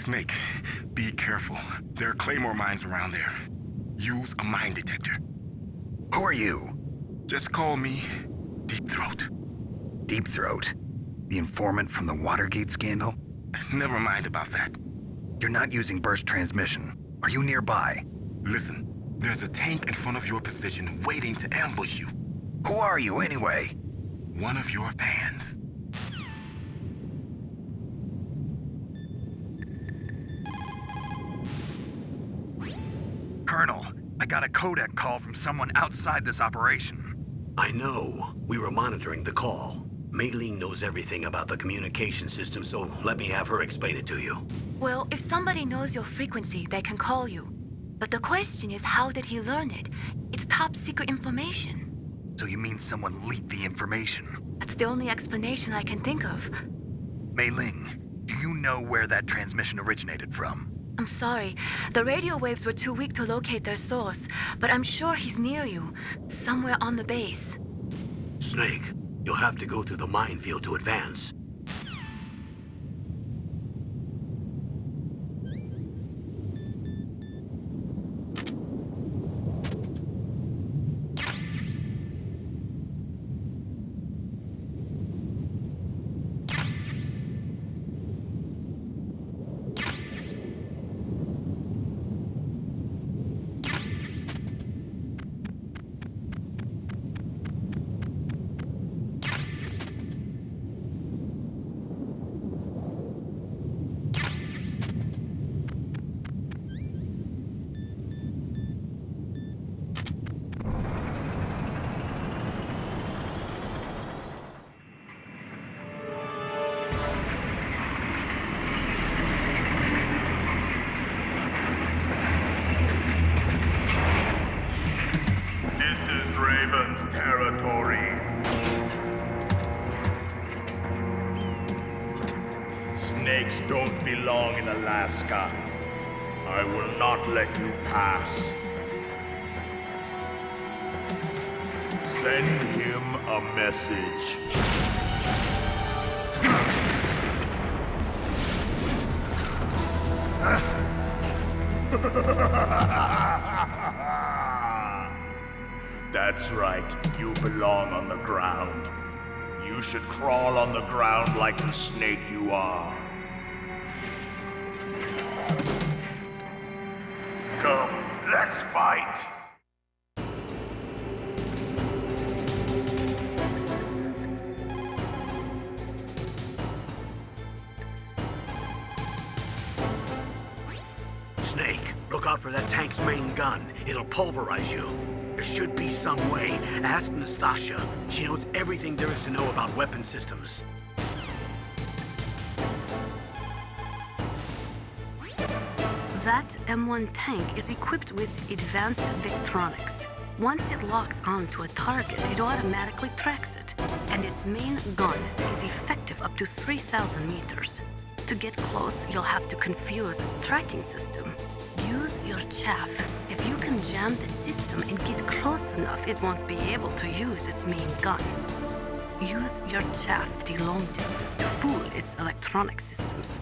Snake, be careful. There are Claymore mines around there. Use a mine detector. Who are you? Just call me Deep Throat. Deep Throat? The informant from the Watergate scandal? Never mind about that. You're not using burst transmission. Are you nearby? Listen, there's a tank in front of your position waiting to ambush you. Who are you anyway? One of your fans. Colonel, I got a codec call from someone outside this operation. I know. We were monitoring the call. Mei Ling knows everything about the communication system, so let me have her explain it to you. Well, if somebody knows your frequency, they can call you. But the question is, how did he learn it? It's top secret information. So you mean someone leaked the information? That's the only explanation I can think of. Mei Ling, do you know where that transmission originated from? I'm sorry. The radio waves were too weak to locate their source, but I'm sure he's near you, somewhere on the base. Snake, you'll have to go through the minefield to advance. Snakes don't belong in Alaska. I will not let you pass. Send him a message. That's right, you belong on the ground. You should crawl on the ground like the snake you are. Come, let's fight! Snake, look out for that tank's main gun. It'll pulverize you. There should be some way. Ask Nastasha. She knows everything there is to know about weapon systems. That M1 tank is equipped with advanced Victronics. Once it locks onto a target, it automatically tracks it. And its main gun is effective up to 3,000 meters. To get close, you'll have to confuse the tracking system. Use your chaff. If you can jam the system and get close enough, it won't be able to use its main gun. Use your chaff at a long distance to fool its electronic systems.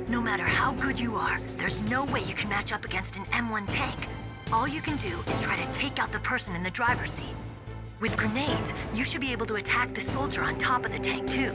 No matter how good you are, there's no way you can match up against an M1 tank. All you can do is try to take out the person in the driver's seat. With grenades, you should be able to attack the soldier on top of the tank, too.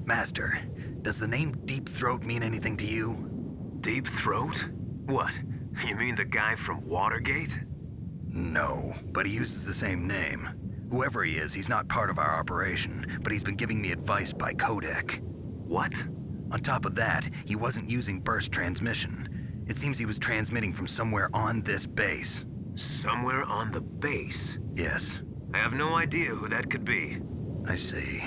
Master, does the name Deep Throat mean anything to you? Deep Throat? What? You mean the guy from Watergate? No, but he uses the same name. Whoever he is, he's not part of our operation, but he's been giving me advice by codec. What? On top of that, he wasn't using burst transmission. It seems he was transmitting from somewhere on this base. Somewhere on the base? Yes, I have no idea who that could be. I see.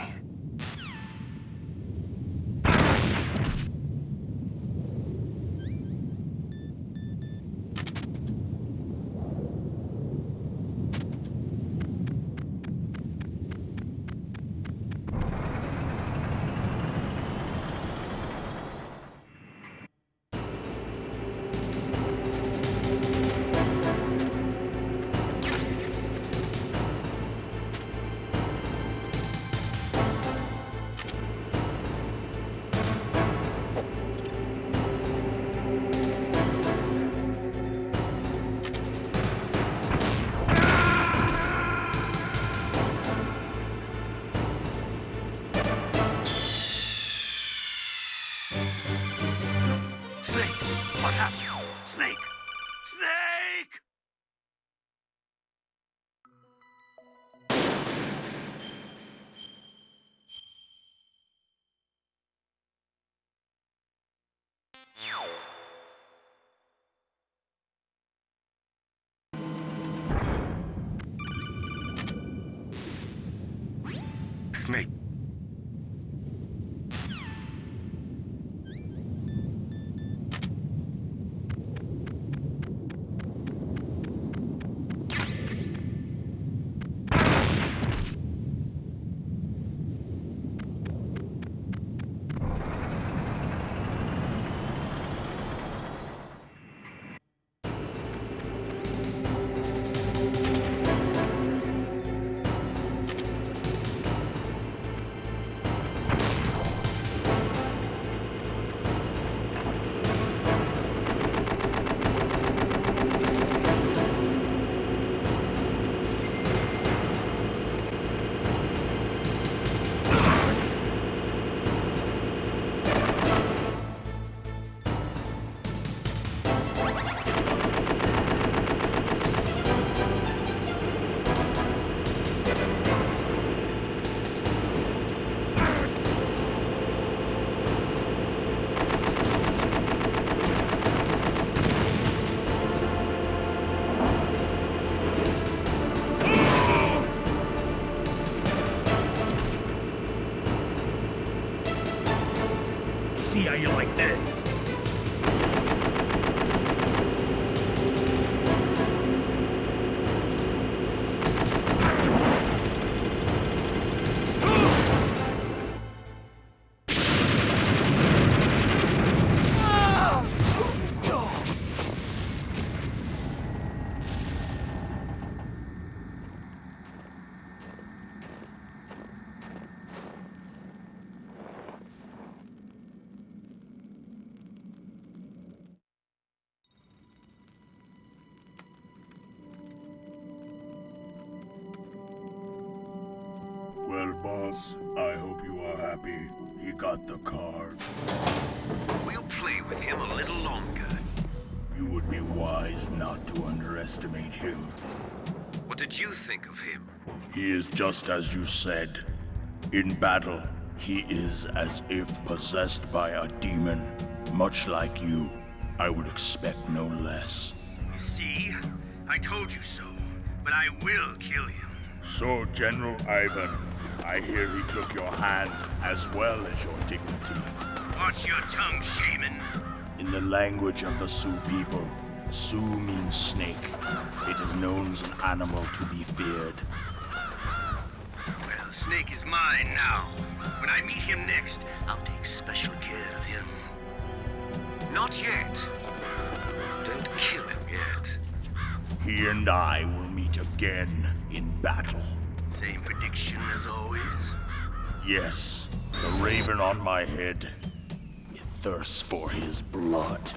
Snake! What happened? Snake! Snake! Snake. See how you like this? Well, boss, I hope you are happy. He got the card. We'll play with him a little longer. You would be wise not to underestimate him. What did you think of him? He is just as you said. In battle, he is as if possessed by a demon. Much like you, I would expect no less. See? I told you so. But I will kill him. So, General Ivan, I hear he took your hand as well as your dignity. Watch your tongue, shaman. In the language of the Sioux people, Sioux means snake. It is known as an animal to be feared. Well, Snake is mine now. When I meet him next, I'll take special care of him. Not yet. Don't kill him yet. He and I will meet again in battle. Same prediction as always? Yes, the raven on my head. It thirsts for his blood.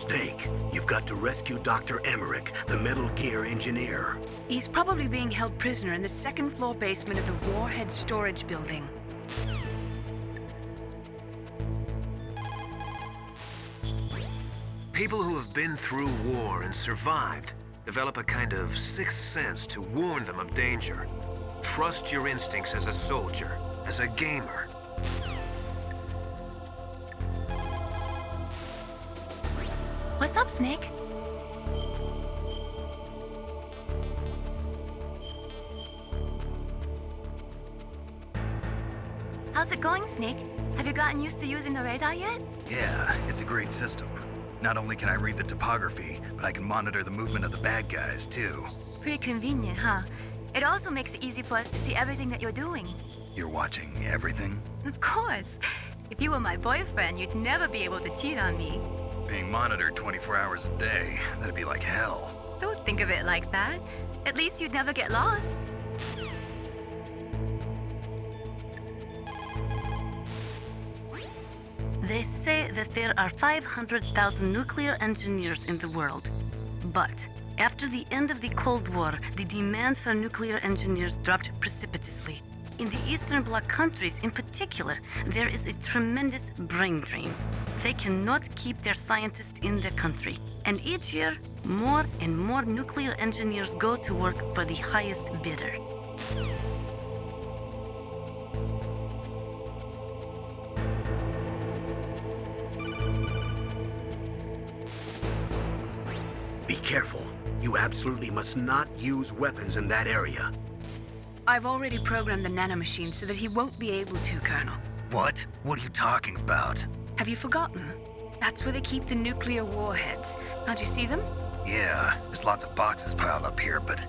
Snake, you've got to rescue Dr. Emmerich, the Metal Gear engineer. He's probably being held prisoner in the second floor basement of the Warhead storage building. People who have been through war and survived develop a kind of sixth sense to warn them of danger. Trust your instincts as a soldier, as a gamer. What's up, Snake? How's it going, Snake? Have you gotten used to using the radar yet? Yeah, it's a great system. Not only can I read the topography, but I can monitor the movement of the bad guys, too. Pretty convenient, huh? It also makes it easy for us to see everything that you're doing. You're watching everything? Of course. If you were my boyfriend, you'd never be able to cheat on me. Being monitored 24 hours a day, that'd be like hell. Don't think of it like that. At least you'd never get lost. They say that there are 500,000 nuclear engineers in the world. But after the end of the Cold War, the demand for nuclear engineers dropped precipitously. In the Eastern Bloc countries in particular, there is a tremendous brain drain. They cannot keep their scientists in the country. And each year, more and more nuclear engineers go to work for the highest bidder. Be careful. You absolutely must not use weapons in that area. I've already programmed the nanomachine so that he won't be able to, Colonel. What? What are you talking about? Have you forgotten? That's where they keep the nuclear warheads. Can't you see them? Yeah, there's lots of boxes piled up here, but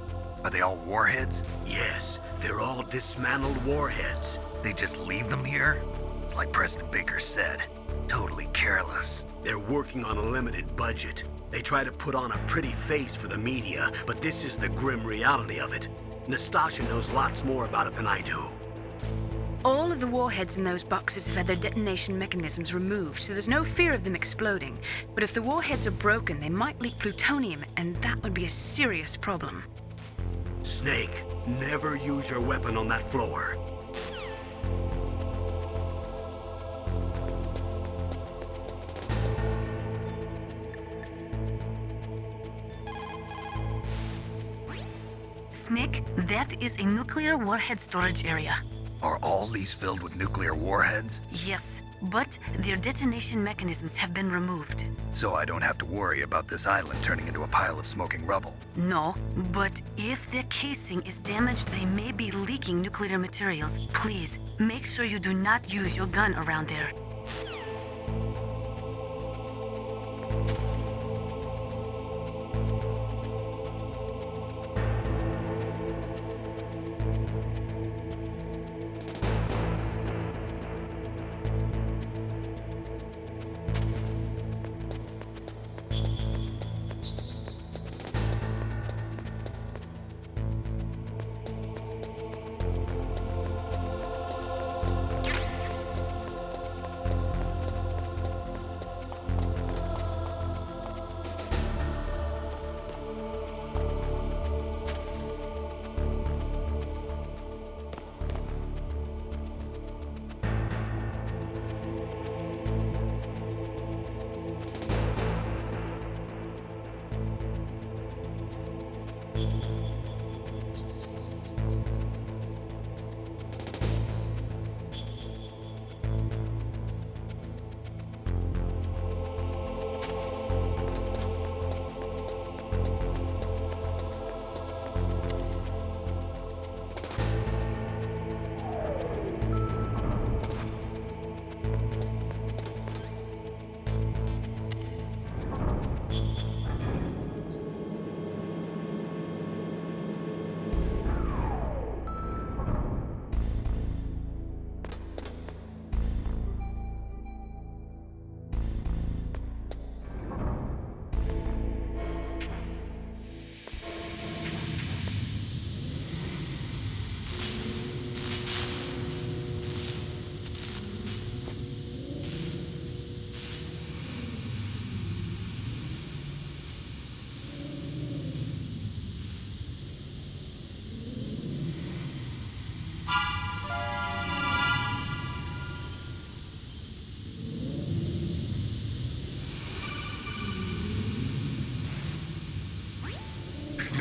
are they all warheads? Yes, they're all dismantled warheads. They just leave them here? It's like President Baker said. Totally careless. They're working on a limited budget. They try to put on a pretty face for the media, but this is the grim reality of it. Nastasha knows lots more about it than I do. All of the warheads in those boxes have had their detonation mechanisms removed, so there's no fear of them exploding. But if the warheads are broken, they might leak plutonium, and that would be a serious problem. Snake, never use your weapon on that floor. Snake, that is a nuclear warhead storage area. Are all these filled with nuclear warheads? Yes, but their detonation mechanisms have been removed. So I don't have to worry about this island turning into a pile of smoking rubble. No, but if the casing is damaged, they may be leaking nuclear materials. Please, make sure you do not use your gun around there.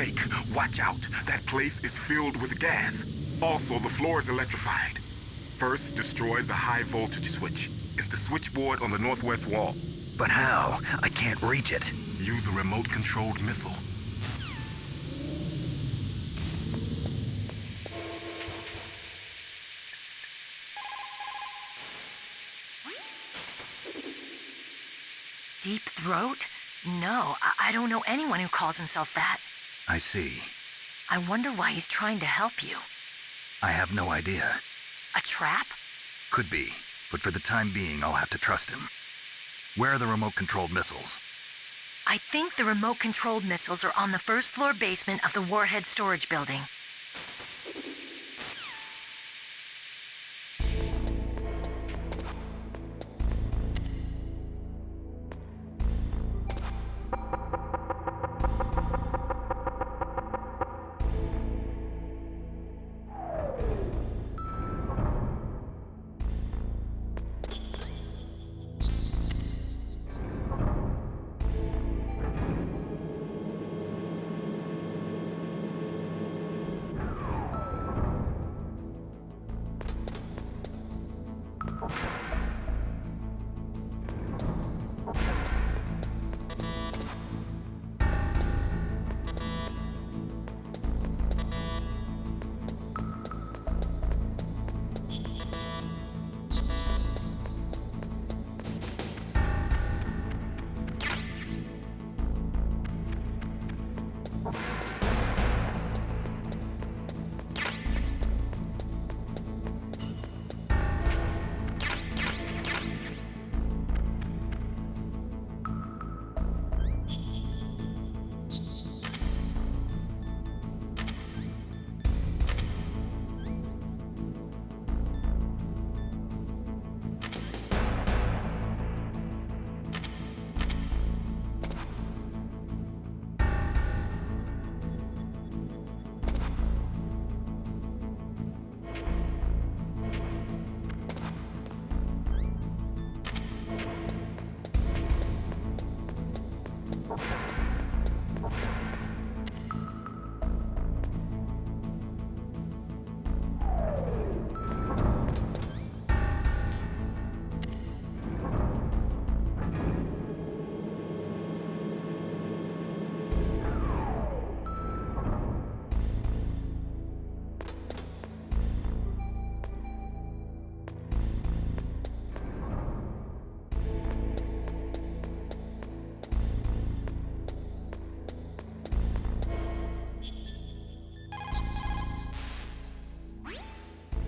fake. Watch out. That place is filled with gas. Also, the floor is electrified. First, destroy the high voltage switch. It's the switchboard on the northwest wall. But how? I can't reach it. Use a remote-controlled missile. Deep Throat? No, I don't know anyone who calls himself that. I see. I wonder why he's trying to help you. I have no idea. A trap? Could be, but for the time being, I'll have to trust him. Where are the remote-controlled missiles? I think the remote-controlled missiles are on the first floor basement of the Warhead storage building.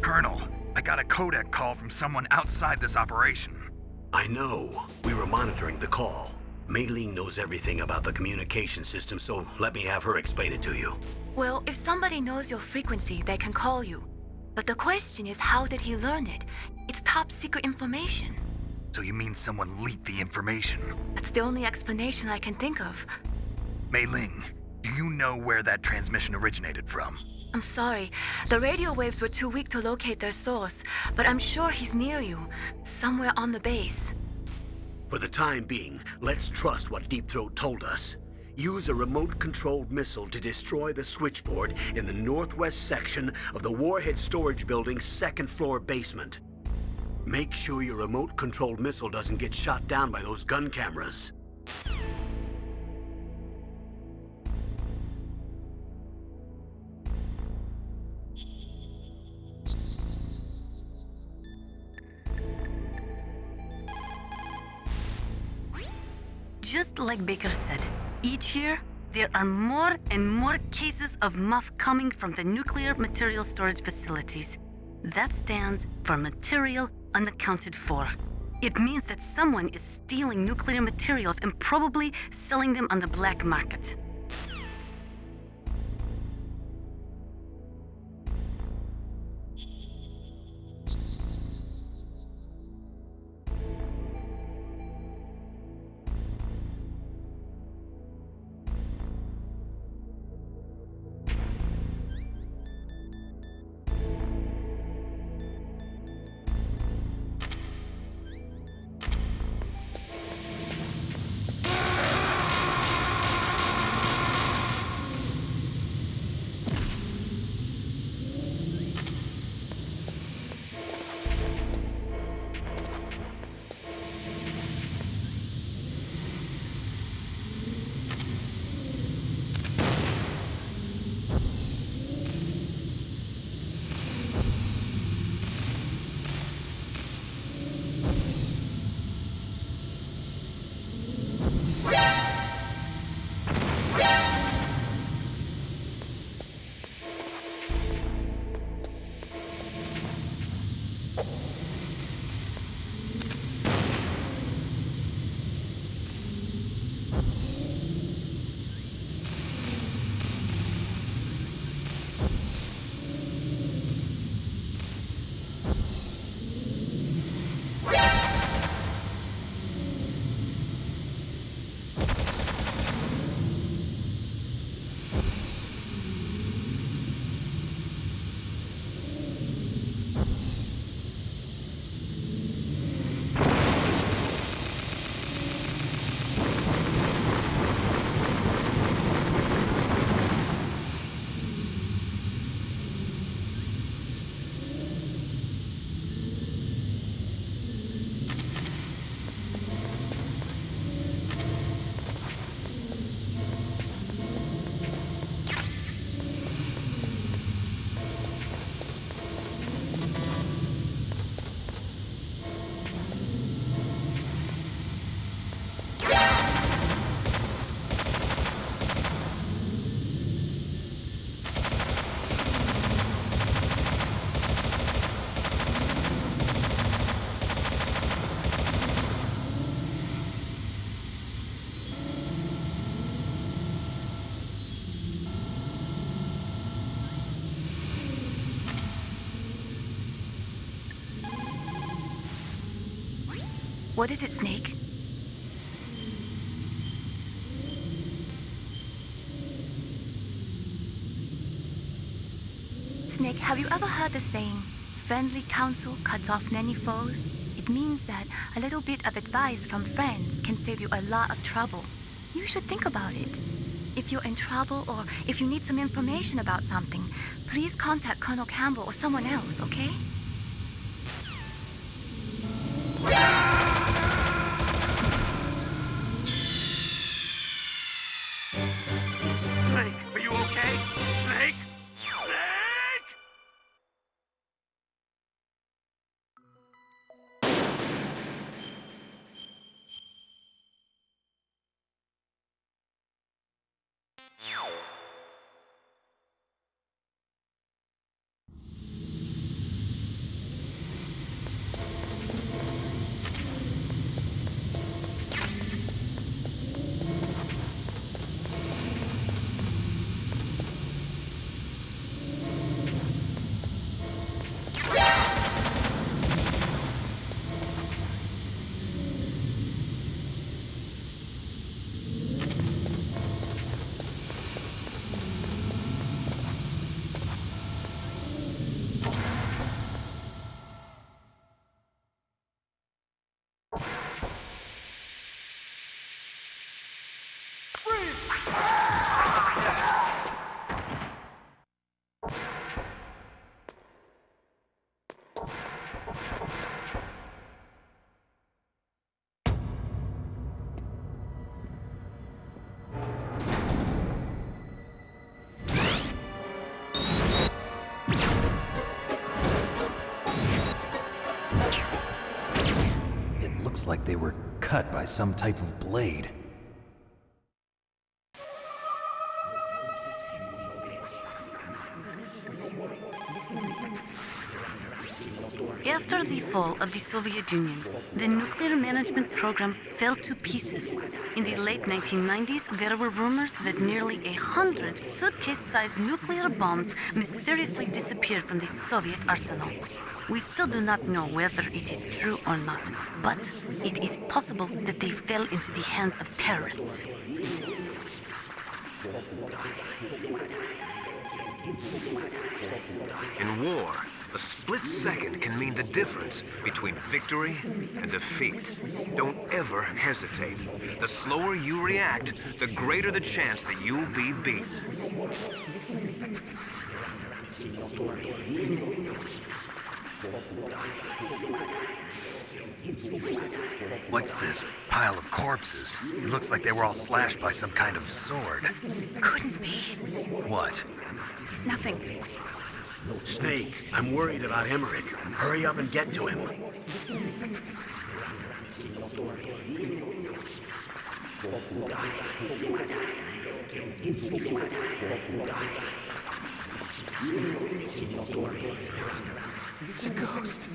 Colonel, I got a codec call from someone outside this operation. I know. We were monitoring the call. Mei Ling knows everything about the communication system, so let me have her explain it to you. Well, if somebody knows your frequency, they can call you. But the question is, how did he learn it? It's top secret information. So you mean someone leaked the information? That's the only explanation I can think of. Mei Ling, do you know where that transmission originated from? I'm sorry. The radio waves were too weak to locate their source, but I'm sure he's near you, somewhere on the base. For the time being, let's trust what Deep Throat told us. Use a remote-controlled missile to destroy the switchboard in the northwest section of the Warhead storage building's second-floor basement. Make sure your remote-controlled missile doesn't get shot down by those gun cameras. Just like Baker said, each year, there are more and more cases of MUF coming from the nuclear material storage facilities. That stands for material unaccounted for. It means that someone is stealing nuclear materials and probably selling them on the black market. What is it, Snake? Snake, have you ever heard the saying, friendly counsel cuts off many foes? It means that a little bit of advice from friends can save you a lot of trouble. You should think about it. If you're in trouble or if you need some information about something, please contact Colonel Campbell or someone else, okay? Snake, are you okay? Snake? Snake! Like they were cut by some type of blade. After the fall of the Soviet Union, the nuclear management program fell to pieces. In the late 1990s, there were rumors that nearly 100 suitcase-sized nuclear bombs mysteriously disappeared from the Soviet arsenal. We still do not know whether it is true or not, but it is possible that they fell into the hands of terrorists. In war, a split second can mean the difference between victory and defeat. Don't ever hesitate. The slower you react, the greater the chance that you'll be beaten. What's this pile of corpses? It looks like they were all slashed by some kind of sword. Couldn't be. What? Nothing. Snake, I'm worried about Emmerich. Hurry up and get to him. It's a ghost.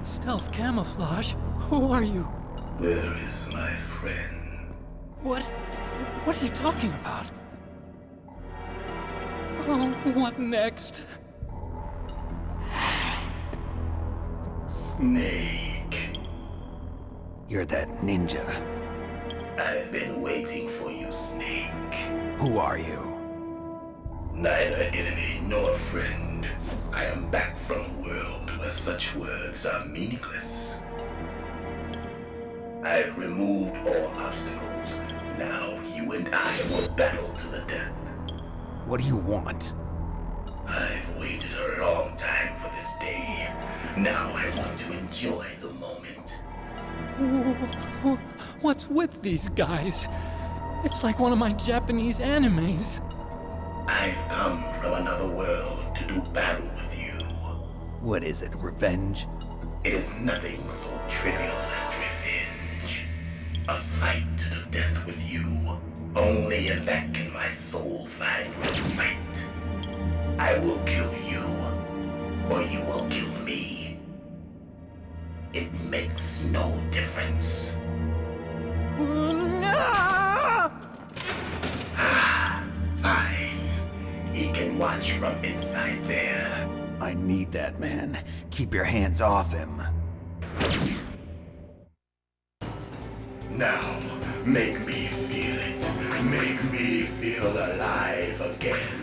Stealth camouflage? Who are you? Where is my friend? What are you talking about? Oh, what next? Snake. You're that ninja. I've been waiting for you, Snake. Who are you? Neither enemy nor friend. I am back from a world where such words are meaningless. I've removed all obstacles. Now you and I will battle to the death. What do you want? I've waited a long time for this day. Now I want to enjoy the moment. What's with these guys? It's like one of my Japanese animes. I've come from another world to do battle with you. What is it, revenge? It is nothing so trivial as revenge. A fight to the death with you. Only in that can my soul find respite. I will kill you, or you will kill me. It makes no difference. Fine. He can watch from inside there. I need that man. Keep your hands off him. Now, make me feel it. Make me feel alive again.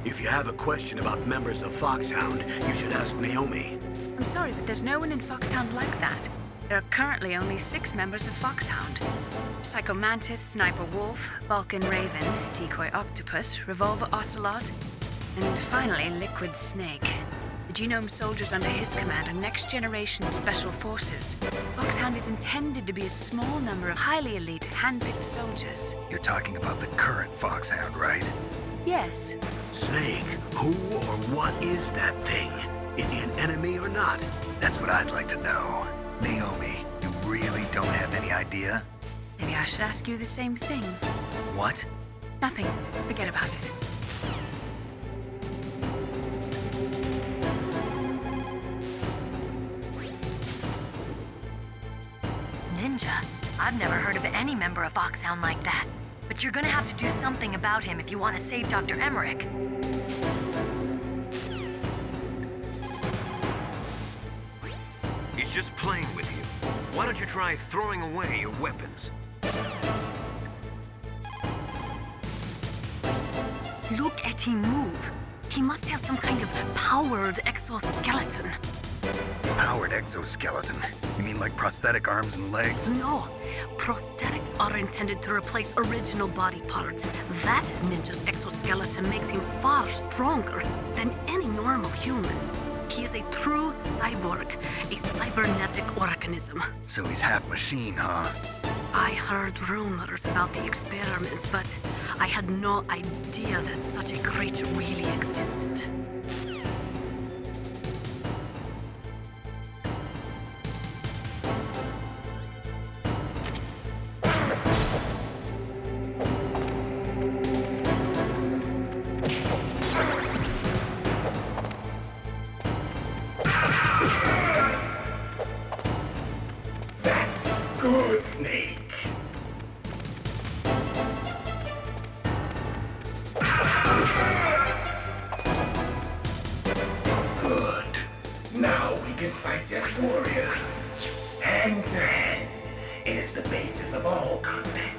If you have a question about members of Foxhound, you should ask Naomi. I'm sorry, but there's no one in Foxhound like that. There are currently only 6 members of Foxhound. Psycho Mantis, Sniper Wolf, Vulcan Raven, Decoy Octopus, Revolver Ocelot, and finally Liquid Snake. The Genome soldiers under his command are next-generation special forces. Foxhound is intended to be a small number of highly elite, hand-picked soldiers. You're talking about the current Foxhound, right? Yes. Snake, who or what is that thing? Is he an enemy or not? That's what I'd like to know. Naomi, you really don't have any idea? Maybe I should ask you the same thing. What? Nothing. Forget about it. Ninja? I've never heard of any member of Foxhound like that. But you're gonna have to do something about him if you want to save Dr. Emmerich. He's just playing with you. Why don't you try throwing away your weapons? Look at him move. He must have some kind of powered exoskeleton. Powered exoskeleton? You mean like prosthetic arms and legs? No. Prosthetics are intended to replace original body parts. That ninja's exoskeleton makes him far stronger than any normal human. He is a true cyborg, a cybernetic organism. So he's half machine, huh? I heard rumors about the experiments, but I had no idea that such a creature really existed. Good, Snake. Good. Now we can fight as warriors. Hand to hand. It is the basis of all combat.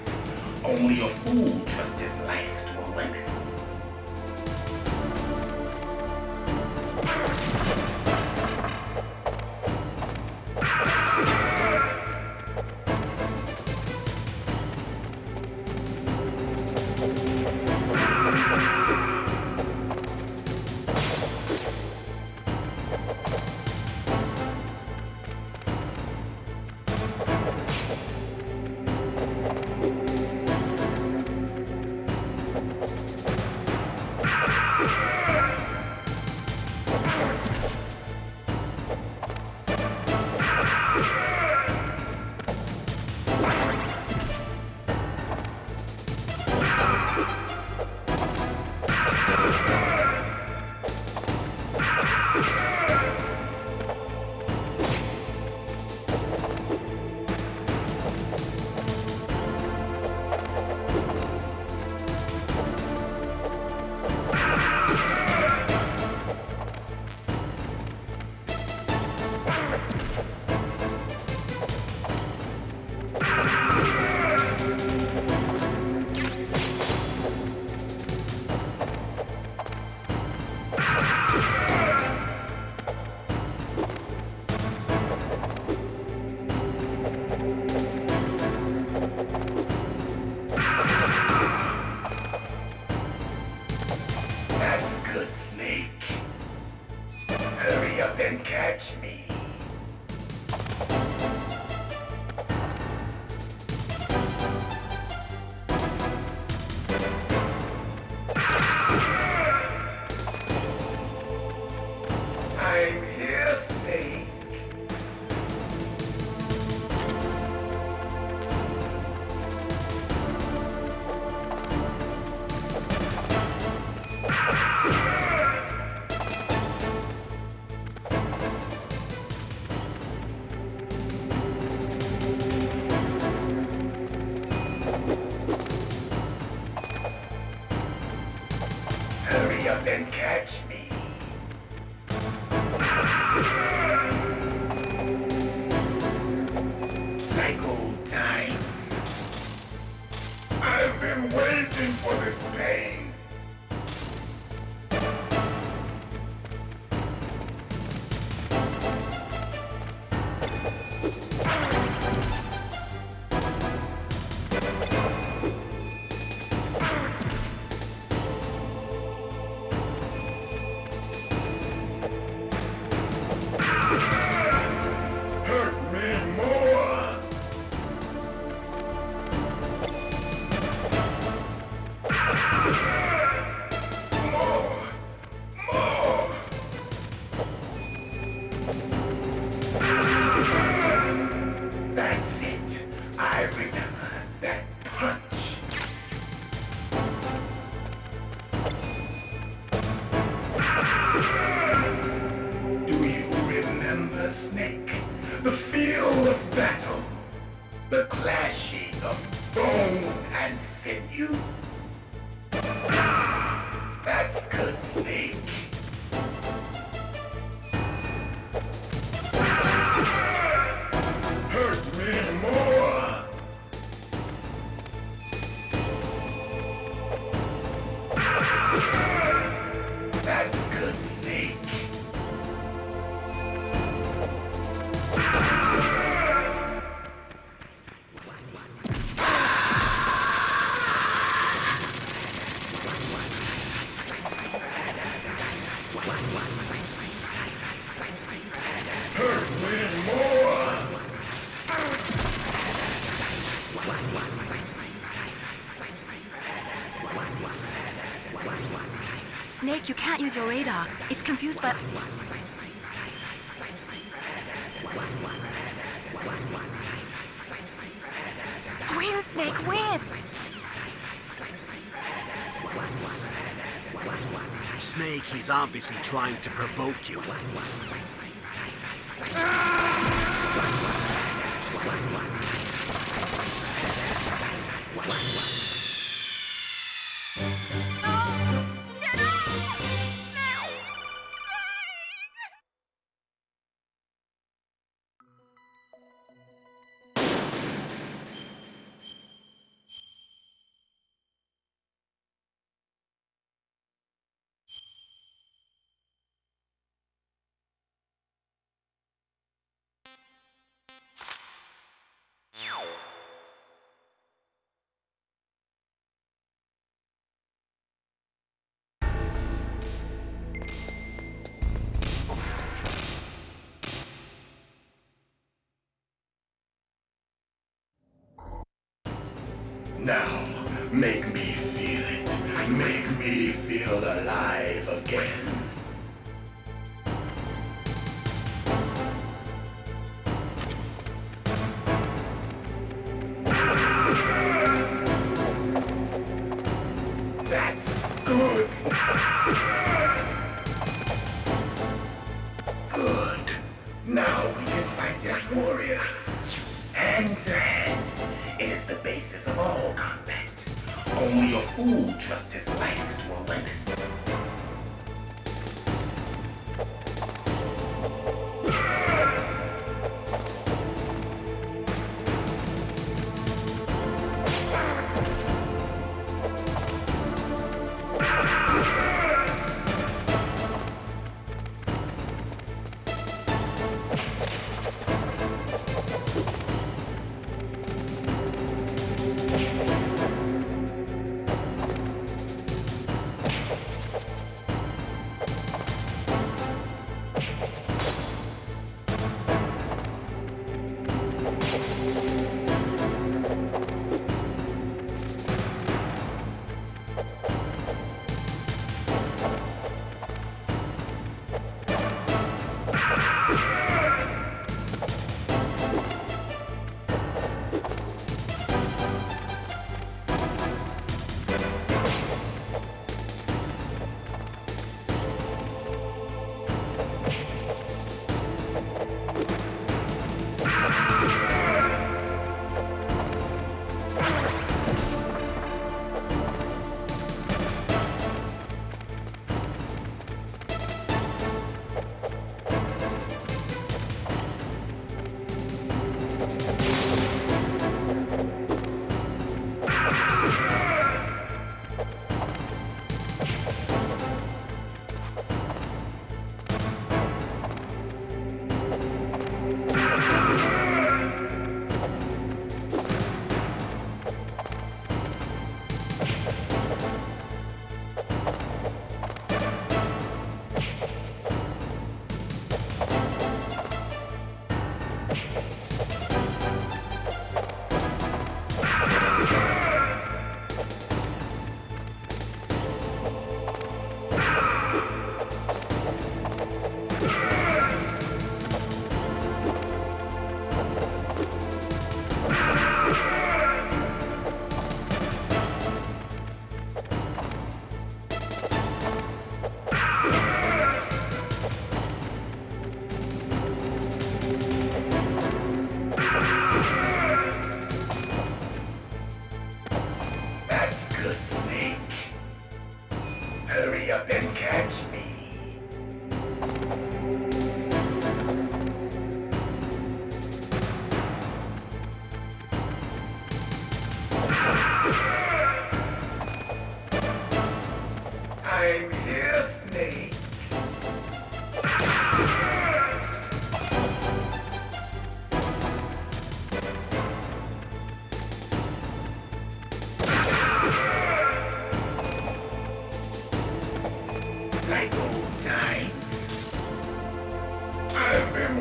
Only a fool trusts his life to a weapon. Hurry up and catch me. I'm here, Snake. Hurry up and catch me. Like old times. I've been waiting for this pain. Hurt me more. More. That's it. I remember that punch. Do you remember, Snake? The feel of battle. The clashing of bone and sinew. That's good, Snake. Hurt me more. That's good, Snake. Hurt me more. Snake, you can't use your radar. It's confused by... Win, Snake, win! Snake, he's obviously trying to provoke you. Now, make me feel it. Make me feel alive again. That's good. Good. Now we can fight as warriors. Hand to hand. It is the basis of all combat. Only a fool trusts his life to a weapon.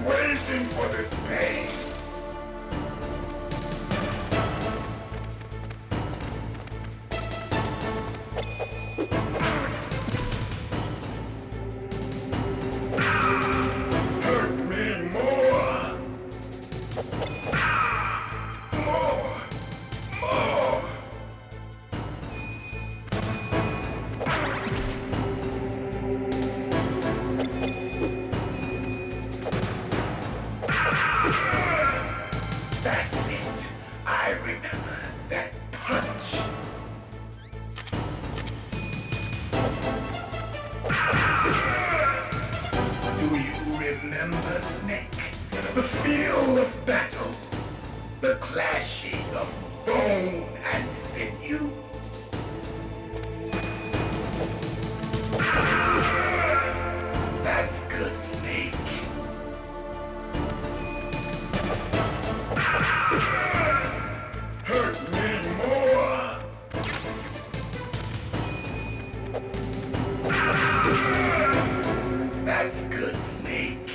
been waiting for this pain. Hurt me more. More. More. That's it. I remember that punch. Do you remember, Snake? The feel of battle. The clashing of bone and sinew. That's good, Snake. Hurt me more. That's good, Snake.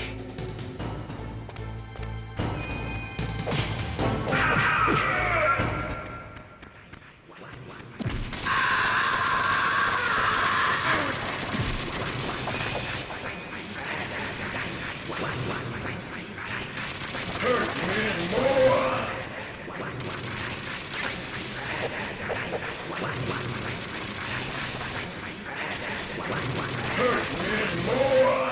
Hurt me more. Hurt me more.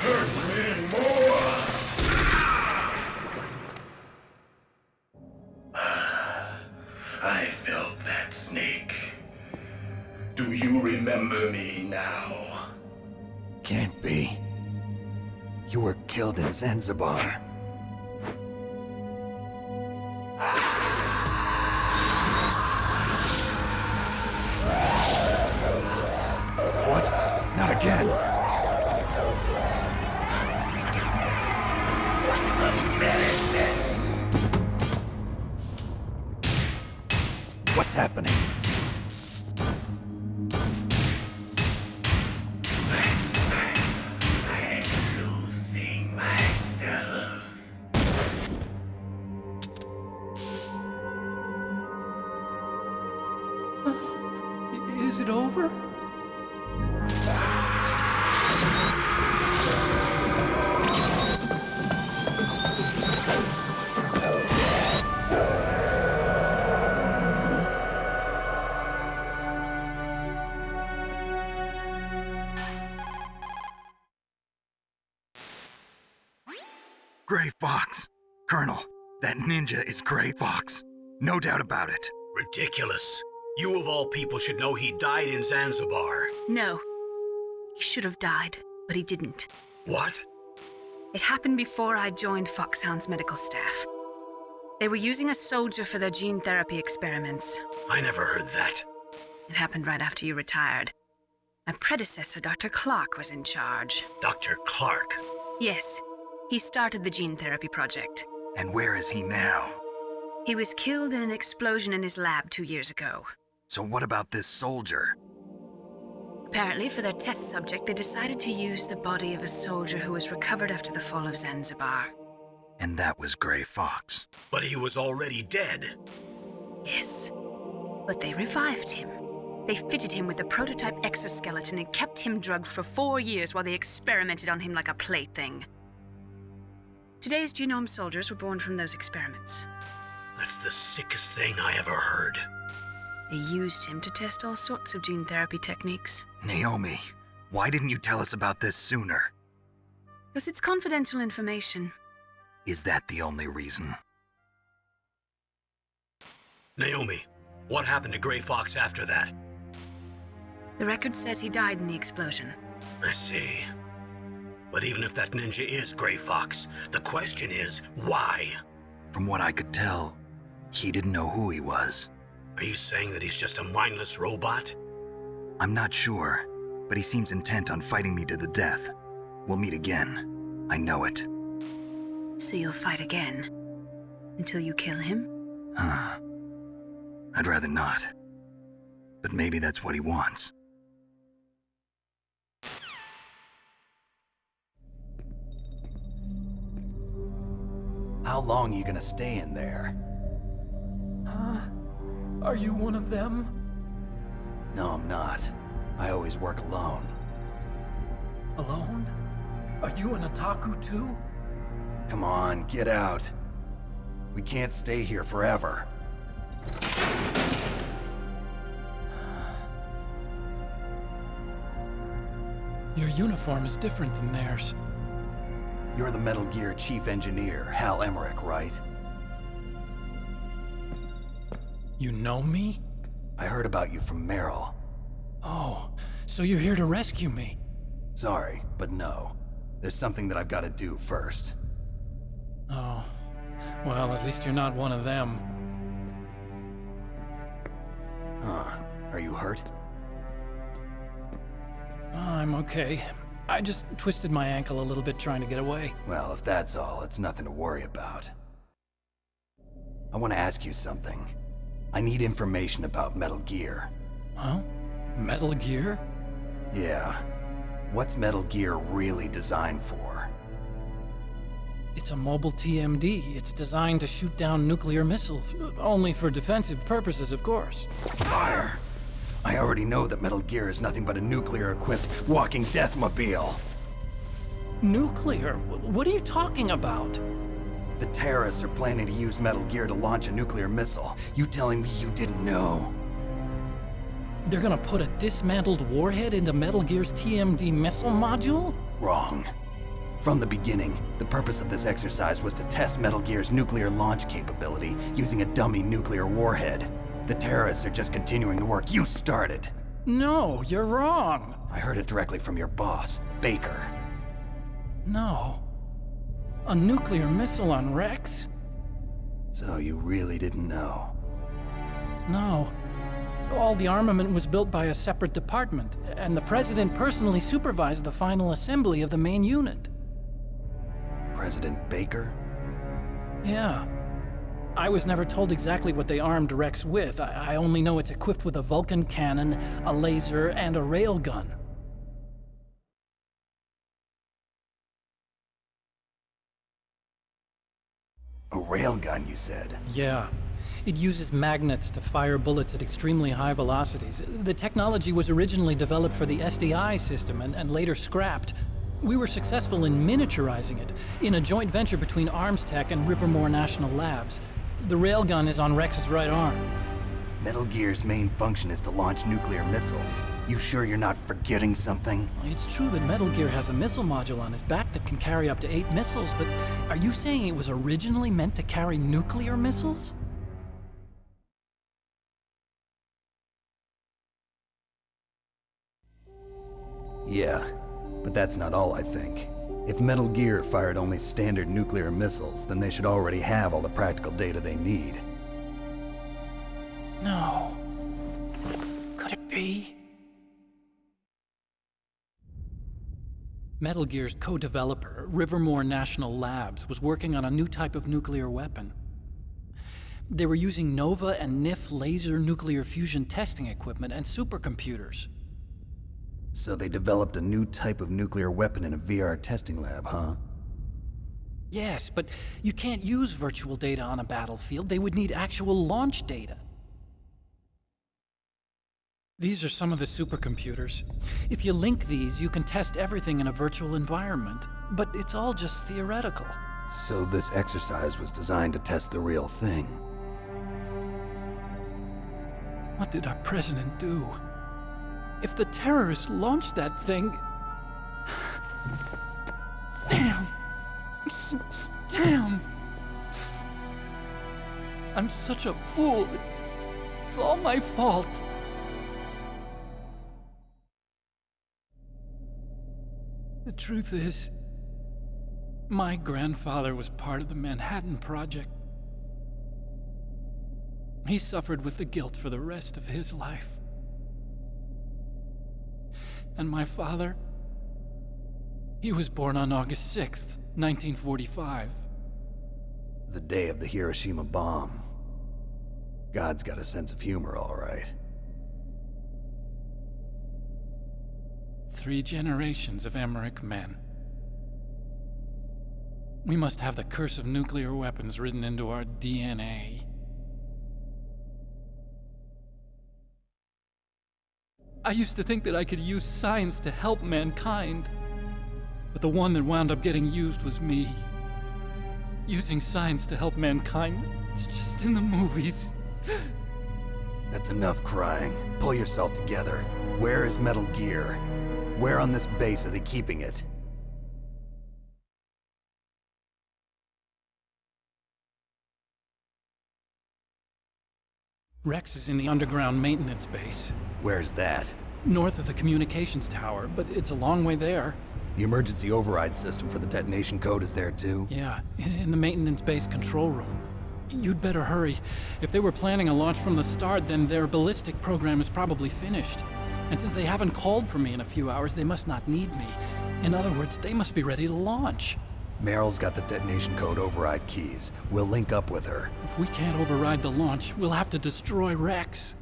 Hurt me more. I felt that, Snake. Do you remember me now? Can't be. You were killed in Zanzibar. What? Not again. What's happening? I'm losing myself. Is it over? Gray Fox. Colonel, that ninja is Gray Fox. No doubt about it. Ridiculous. You of all people should know he died in Zanzibar. No. He should have died, but he didn't. What? It happened before I joined Foxhound's medical staff. They were using a soldier for their gene therapy experiments. I never heard that. It happened right after you retired. My predecessor, Dr. Clark, was in charge. Dr. Clark. Yes, he started the gene therapy project. And where is he now? He was killed in an explosion in his lab 2 years ago. So what about this soldier? Apparently, for their test subject, they decided to use the body of a soldier who was recovered after the fall of Zanzibar. And that was Gray Fox. But he was already dead. Yes, but they revived him. They fitted him with a prototype exoskeleton and kept him drugged for 4 years while they experimented on him like a plaything. Today's genome soldiers were born from those experiments. That's the sickest thing I ever heard. They used him to test all sorts of gene therapy techniques. Naomi, why didn't you tell us about this sooner? Because it's confidential information. Is that the only reason? Naomi, what happened to Gray Fox after that? The record says he died in the explosion. I see. But even if that ninja is Gray Fox, the question is, why? From what I could tell, he didn't know who he was. Are you saying that he's just a mindless robot? I'm not sure, but he seems intent on fighting me to the death. We'll meet again. I know it. So you'll fight again? Until you kill him? I'd rather not. But maybe that's what he wants. How long are you gonna stay in there? Huh? Are you one of them? No, I'm not. I always work alone. Alone? Are you an otaku too? Come on, get out. We can't stay here forever. Your uniform is different than theirs. You're the Metal Gear Chief Engineer, Hal Emmerich, right? You know me? I heard about you from Meryl. Oh, so you're here to rescue me? Sorry, but no. There's something that I've got to do first. Oh, well, at least you're not one of them. Huh. Are you hurt? I'm okay. I just twisted my ankle a little bit trying to get away. Well, if that's all, it's nothing to worry about. I want to ask you something. I need information about Metal Gear. Huh? Metal Gear? Yeah. What's Metal Gear really designed for? It's a mobile TMD. It's designed to shoot down nuclear missiles. Only for defensive purposes, of course. Liar! I already know that Metal Gear is nothing but a nuclear-equipped walking deathmobile. Nuclear? What are you talking about? The terrorists are planning to use Metal Gear to launch a nuclear missile. You telling me you didn't know? They're gonna put a dismantled warhead into Metal Gear's TMD missile module? Wrong. From the beginning, the purpose of this exercise was to test Metal Gear's nuclear launch capability using a dummy nuclear warhead. The terrorists are just continuing the work you started. No, you're wrong. I heard it directly from your boss, Baker. No. A nuclear missile on Rex? So you really didn't know? No. All the armament was built by a separate department, and the President personally supervised the final assembly of the main unit. President Baker? Yeah. I was never told exactly what they armed Rex with. I only know it's equipped with a Vulcan cannon, a laser, and a railgun. A railgun, you said? Yeah. It uses magnets to fire bullets at extremely high velocities. The technology was originally developed for the SDI system and later scrapped. We were successful in miniaturizing it in a joint venture between ArmsTech and Rivermore National Labs. The railgun is on Rex's right arm. Metal Gear's main function is to launch nuclear missiles. You sure you're not forgetting something? It's true that Metal Gear has a missile module on his back that can carry up to 8 missiles, but are you saying it was originally meant to carry nuclear missiles? Yeah, but that's not all I think. If Metal Gear fired only standard nuclear missiles, then they should already have all the practical data they need. No. Could it be? Metal Gear's co-developer, Rivermore National Labs, was working on a new type of nuclear weapon. They were using NOVA and NIF laser nuclear fusion testing equipment and supercomputers. So they developed a new type of nuclear weapon in a VR testing lab, huh? Yes, but you can't use virtual data on a battlefield. They would need actual launch data. These are some of the supercomputers. If you link these, you can test everything in a virtual environment. But it's all just theoretical. So this exercise was designed to test the real thing. What did our president do? If the terrorists launched that thing... Damn! Damn! I'm such a fool. It's all my fault. The truth is, my grandfather was part of the Manhattan Project. He suffered with the guilt for the rest of his life. And my father, He was born on August 6th, 1945. The day of the Hiroshima bomb. God's got a sense of humor, all right. 3 generations of Emmerich men. We must have the curse of nuclear weapons written into our DNA. I used to think that I could use science to help mankind, but the one that wound up getting used was me. Using science to help mankind, it's just in the movies. That's enough crying. Pull yourself together. Where is Metal Gear? Where on this base are they keeping it? Rex is in the underground maintenance base. Where's that? North of the communications tower, but it's a long way there. The emergency override system for the detonation code is there too? Yeah, in the maintenance base control room. You'd better hurry. If they were planning a launch from the start, then their ballistic program is probably finished. And since they haven't called for me in a few hours, they must not need me. In other words, they must be ready to launch. Meryl's got the detonation code override keys. We'll link up with her. If we can't override the launch, we'll have to destroy Rex.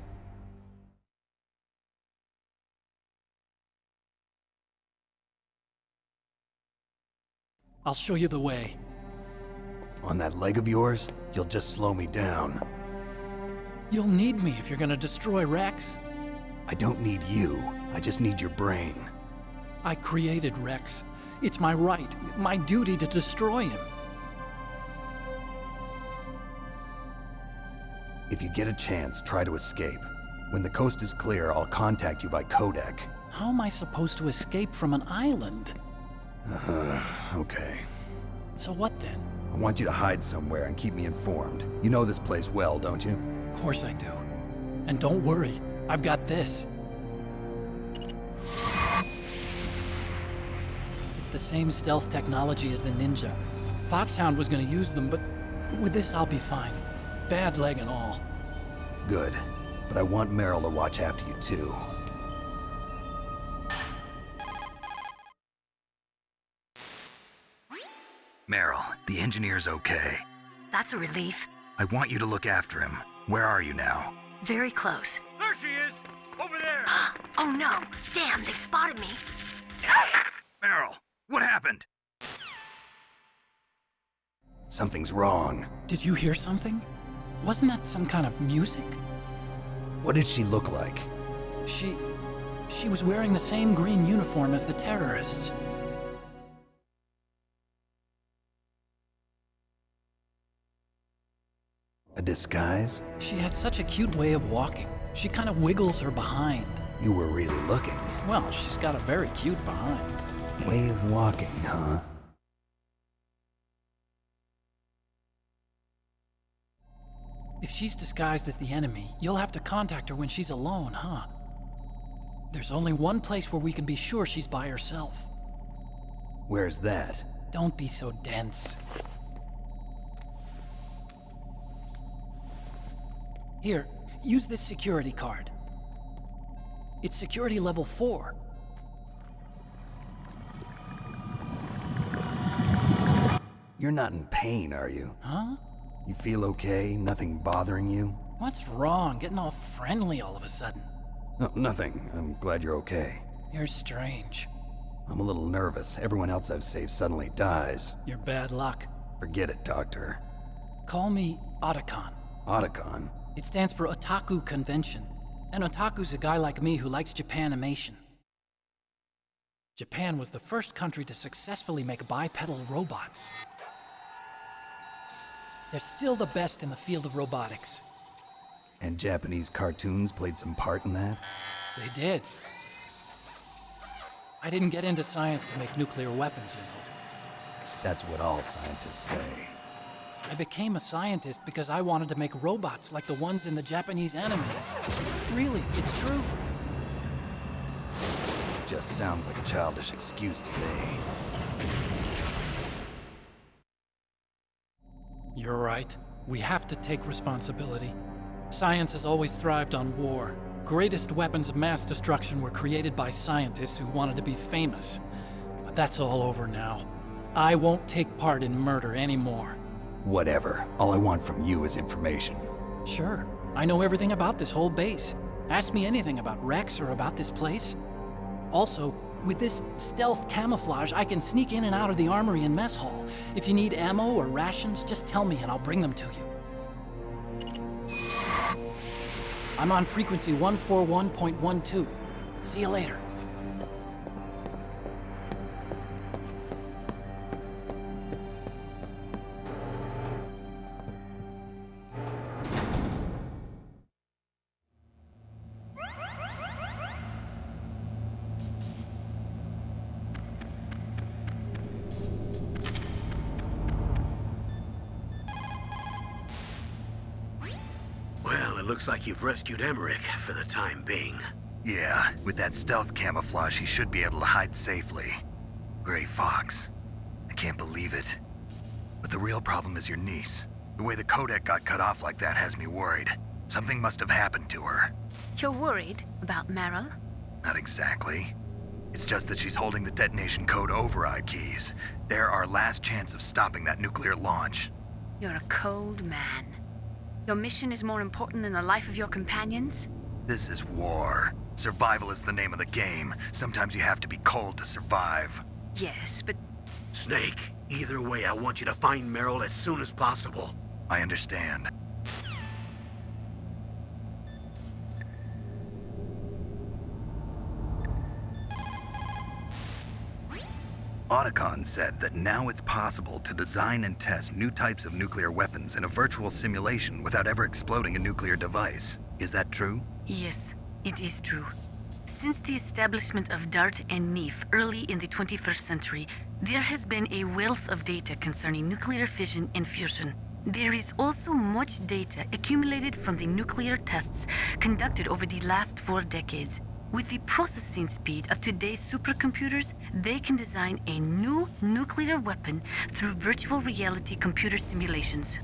I'll show you the way. On that leg of yours, you'll just slow me down. You'll need me if you're gonna destroy Rex. I don't need you. I just need your brain. I created Rex. It's my right, my duty to destroy him. If you get a chance, try to escape. When the coast is clear, I'll contact you by codec. How am I supposed to escape from an island? Okay. So what then? I want you to hide somewhere and keep me informed. You know this place well, don't you? Of course I do. And don't worry, I've got this. It's the same stealth technology as the Ninja. Foxhound was gonna use them, but with this I'll be fine. Bad leg and all. Good. But I want Meryl to watch after you too. Meryl, the engineer's okay. That's a relief. I want you to look after him. Where are you now? Very close. There she is! Over there! Oh no! Damn, they've spotted me! Meryl, what happened? Something's wrong. Did you hear something? Wasn't that some kind of music? What did she look like? She was wearing the same green uniform as the terrorists. A disguise? She had such a cute way of walking. She kind of wiggles her behind. You were really looking. Well, she's got a very cute behind. Way of walking, huh? If she's disguised as the enemy, you'll have to contact her when she's alone, huh? There's only one place where we can be sure she's by herself. Where's that? Don't be so dense. Here, use this security card. It's security level 4. You're not in pain, are you? Huh? You feel okay? Nothing bothering you? What's wrong? Getting all friendly all of a sudden. No, nothing. I'm glad you're okay. You're strange. I'm a little nervous. Everyone else I've saved suddenly dies. You're bad luck. Forget it, Doctor. Call me Otacon. Otacon? It stands for Otaku Convention. And otaku's a guy like me who likes Japanimation. Japan was the first country to successfully make bipedal robots. They're still the best in the field of robotics. And Japanese cartoons played some part in that? They did. I didn't get into science to make nuclear weapons, you know. That's what all scientists say. I became a scientist because I wanted to make robots like the ones in the Japanese animes. Really, it's true. Just sounds like a childish excuse to me. You're right. We have to take responsibility. Science has always thrived on war. Greatest weapons of mass destruction were created by scientists who wanted to be famous. But That's all over now. I won't take part in murder anymore. Whatever. All I want from you is information. Sure. I know everything about this whole base. Ask me anything about Rex or about this place. Also, with this stealth camouflage, I can sneak in and out of the armory and mess hall. If you need ammo or rations, just tell me and I'll bring them to you. I'm on frequency 141.12. See you later. Well, it looks like you've rescued Emmerich for the time being. Yeah, with that stealth camouflage, he should be able to hide safely. Gray Fox. I can't believe it. But the real problem is your niece. The way the codec got cut off like that has me worried. Something must have happened to her. You're worried about Meryl? Not exactly. It's just that she's holding the detonation code override keys. They're our last chance of stopping that nuclear launch. You're a cold man. Your mission is more important than the life of your companions? This is war. Survival is the name of the game. Sometimes you have to be cold to survive. Yes, but... Snake, either way, I want you to find Meryl as soon as possible. I understand. Otacon said that now it's possible to design and test new types of nuclear weapons in a virtual simulation without ever exploding a nuclear device. Is that true? Yes, it is true. Since the establishment of DART and NEEF early in the 21st century, there has been a wealth of data concerning nuclear fission and fusion. There is also much data accumulated from the nuclear tests conducted over the last 4 decades. With the processing speed of today's supercomputers, they can design a new nuclear weapon through virtual reality computer simulations.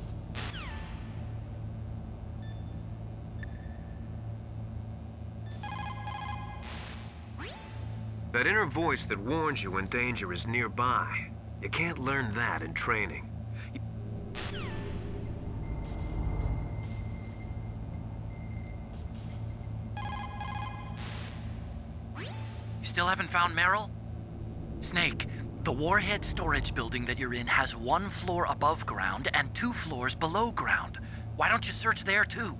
That inner voice that warns you when danger is nearby. You can't learn that in training. Still haven't found Meryl? Snake, the Warhead storage building that you're in has 1 floor above ground and 2 floors below ground. Why don't you search there too?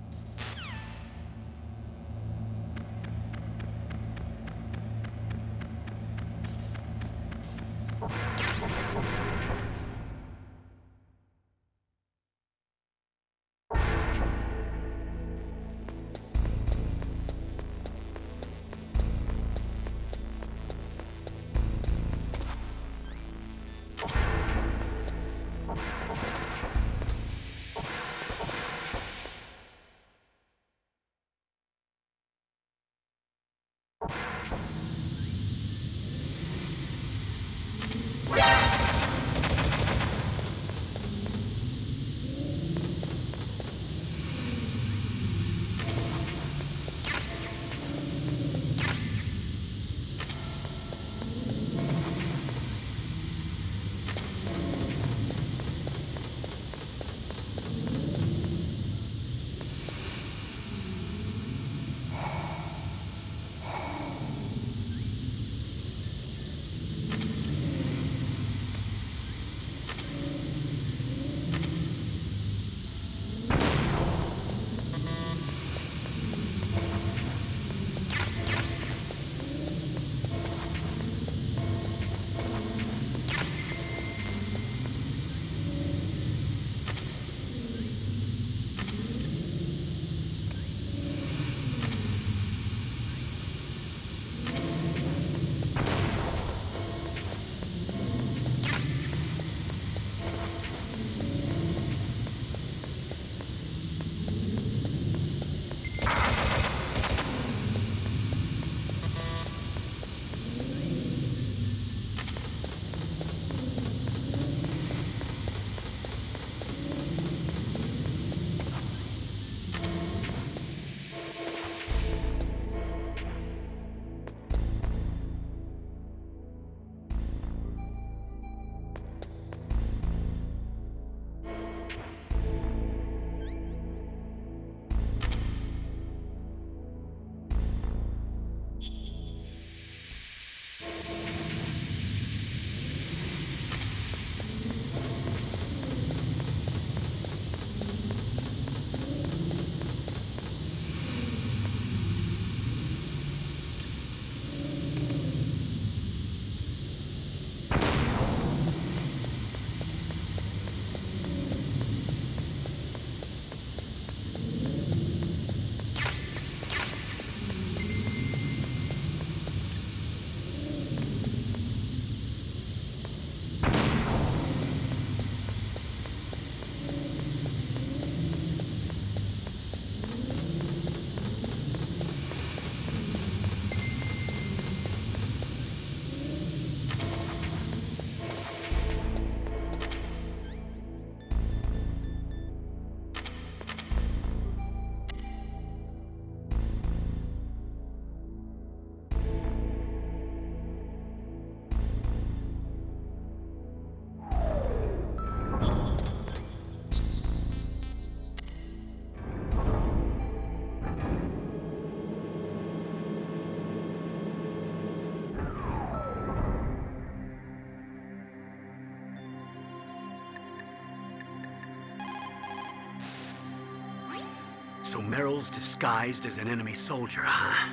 So Meryl's disguised as an enemy soldier, huh?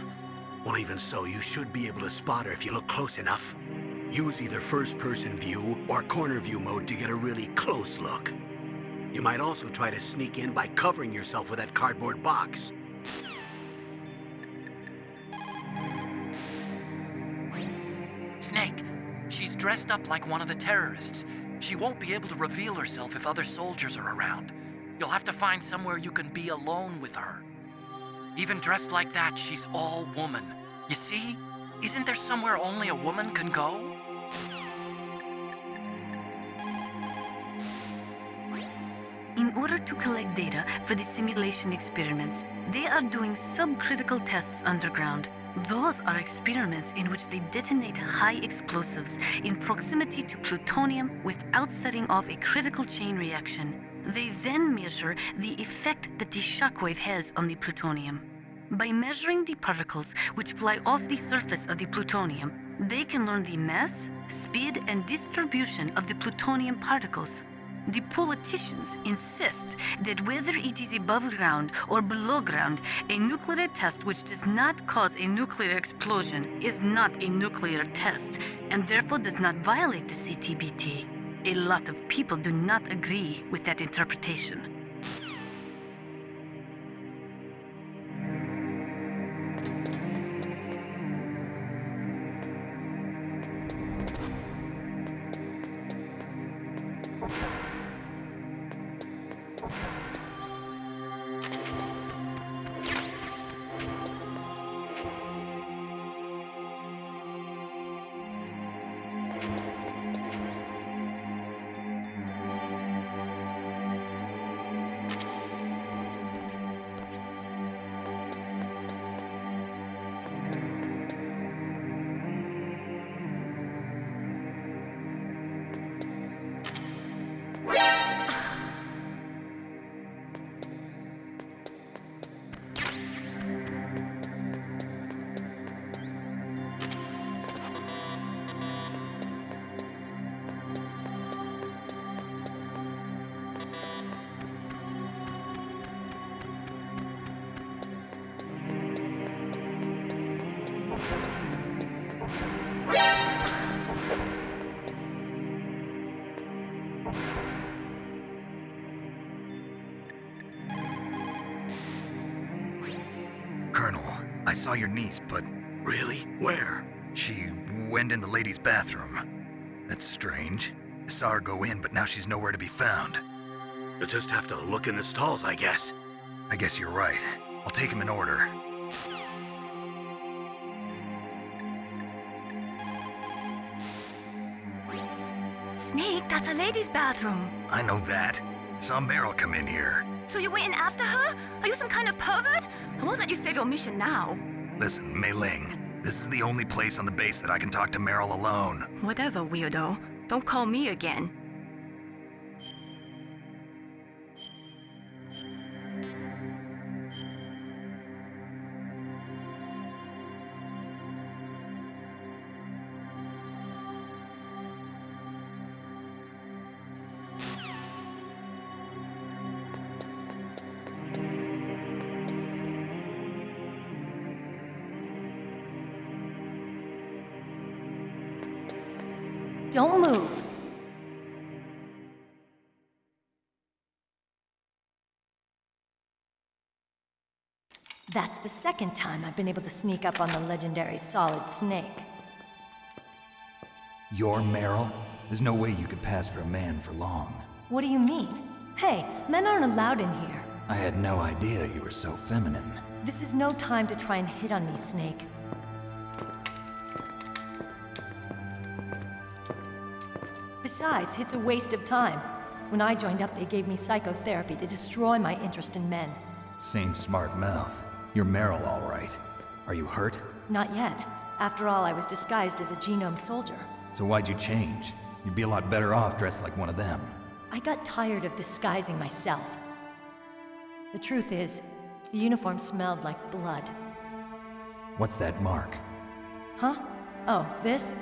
Well, even so, you should be able to spot her if you look close enough. Use either first-person view or corner view mode to get a really close look. You might also try to sneak in by covering yourself with that cardboard box. Snake, she's dressed up like one of the terrorists. She won't be able to reveal herself if other soldiers are around. You'll have to find somewhere you can be alone with her. Even dressed like that, she's all woman. You see? Isn't there somewhere only a woman can go? In order to collect data for the simulation experiments, they are doing subcritical tests underground. Those are experiments in which they detonate high explosives in proximity to plutonium without setting off a critical chain reaction. They then measure the effect that the shockwave has on the plutonium. By measuring the particles which fly off the surface of the plutonium, they can learn the mass, speed, and distribution of the plutonium particles. The politicians insist that whether it is above ground or below ground, a nuclear test which does not cause a nuclear explosion is not a nuclear test, and therefore does not violate the CTBT. A lot of people do not agree with that interpretation. Colonel, I saw your niece, but... Really? Where? She went in the ladies' bathroom. That's strange. I saw her go in, but now she's nowhere to be found. You'll just have to look in the stalls, I guess. I guess you're right. I'll take them in order. Snake, that's a ladies' bathroom. I know that. Saw Meryl come in here. So you went in after her? Are you some kind of pervert? I won't let you save your mission now. Listen, Mei Ling, this is the only place on the base that I can talk to Meryl alone. Whatever, weirdo. Don't call me again. Don't move. That's the second time I've been able to sneak up on the legendary Solid Snake. You're Meryl? There's no way you could pass for a man for long. What do you mean? Hey, men aren't allowed in here. I had no idea you were so feminine. This is no time to try and hit on me, Snake. Besides, it's a waste of time. When I joined up, they gave me psychotherapy to destroy my interest in men. Same smart mouth. You're Meryl, all right. Are you hurt? Not yet. After all, I was disguised as a genome soldier. So why'd you change? You'd be a lot better off dressed like one of them. I got tired of disguising myself. The truth is, the uniform smelled like blood. What's that mark? Huh? Oh, this?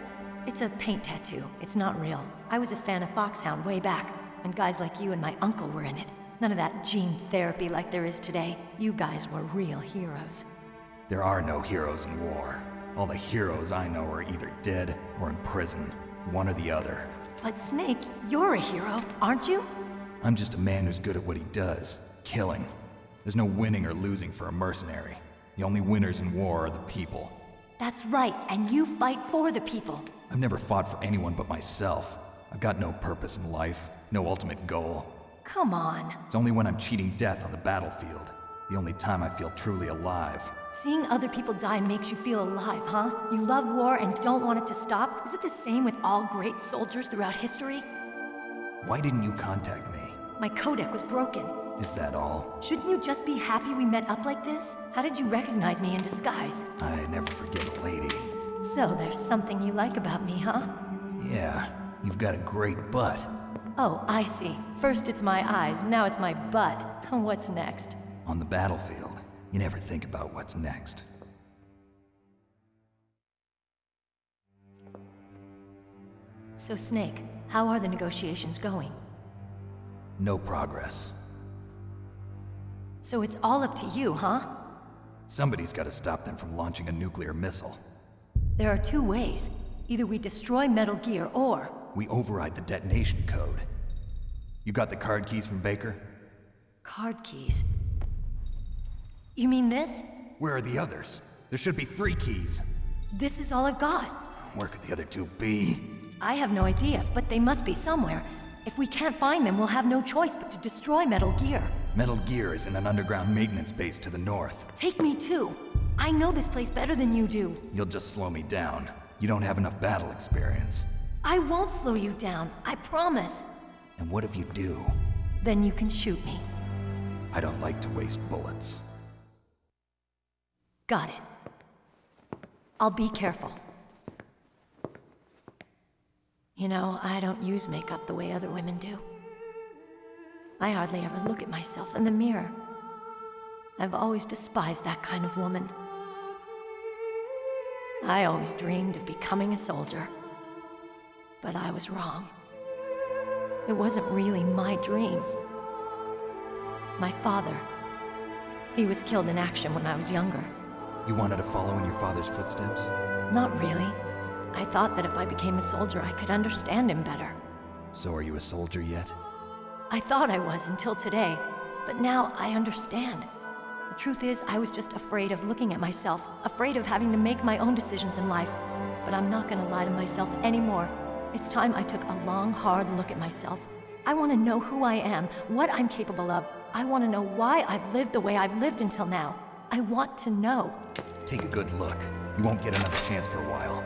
It's a paint tattoo. It's not real. I was a fan of Foxhound way back, when guys like you and my uncle were in it. None of that gene therapy like there is today. You guys were real heroes. There are no heroes in war. All the heroes I know are either dead or in prison. One or the other. But Snake, you're a hero, aren't you? I'm just a man who's good at what he does. Killing. There's no winning or losing for a mercenary. The only winners in war are the people. That's right, and you fight for the people. I've never fought for anyone but myself. I've got no purpose in life, no ultimate goal. Come on. It's only when I'm cheating death on the battlefield. The only time I feel truly alive. Seeing other people die makes you feel alive, huh? You love war and don't want it to stop? Is it the same with all great soldiers throughout history? Why didn't you contact me? My codec was broken. Is that all? Shouldn't you just be happy we met up like this? How did you recognize me in disguise? I never forget a lady. So there's something you like about me, huh? Yeah, you've got a great butt. Oh, I see. First it's my eyes, now it's my butt. What's next? On the battlefield, you never think about what's next. So Snake, how are the negotiations going? No progress. So it's all up to you, huh? Somebody's got to stop them from launching a nuclear missile. There are two ways. Either we destroy Metal Gear, or... we override the detonation code. You got the card keys from Baker? Card keys? You mean this? Where are the others? There should be 3 keys. This is all I've got. Where could the other 2 be? I have no idea, but they must be somewhere. If we can't find them, we'll have no choice but to destroy Metal Gear. Metal Gear is in an underground maintenance base to the north. Take me too. I know this place better than you do. You'll just slow me down. You don't have enough battle experience. I won't slow you down, I promise. And what if you do? Then you can shoot me. I don't like to waste bullets. Got it. I'll be careful. You know, I don't use makeup the way other women do. I hardly ever look at myself in the mirror. I've always despised that kind of woman. I always dreamed of becoming a soldier. But I was wrong. It wasn't really my dream. My father, he was killed in action when I was younger. You wanted to follow in your father's footsteps? Not really. I thought that if I became a soldier, I could understand him better. So are you a soldier yet? I thought I was until today, but now I understand. The truth is, I was just afraid of looking at myself, afraid of having to make my own decisions in life. But I'm not gonna lie to myself anymore. It's time I took a long, hard look at myself. I want to know who I am, what I'm capable of. I want to know why I've lived the way I've lived until now. I want to know. Take a good look. You won't get another chance for a while.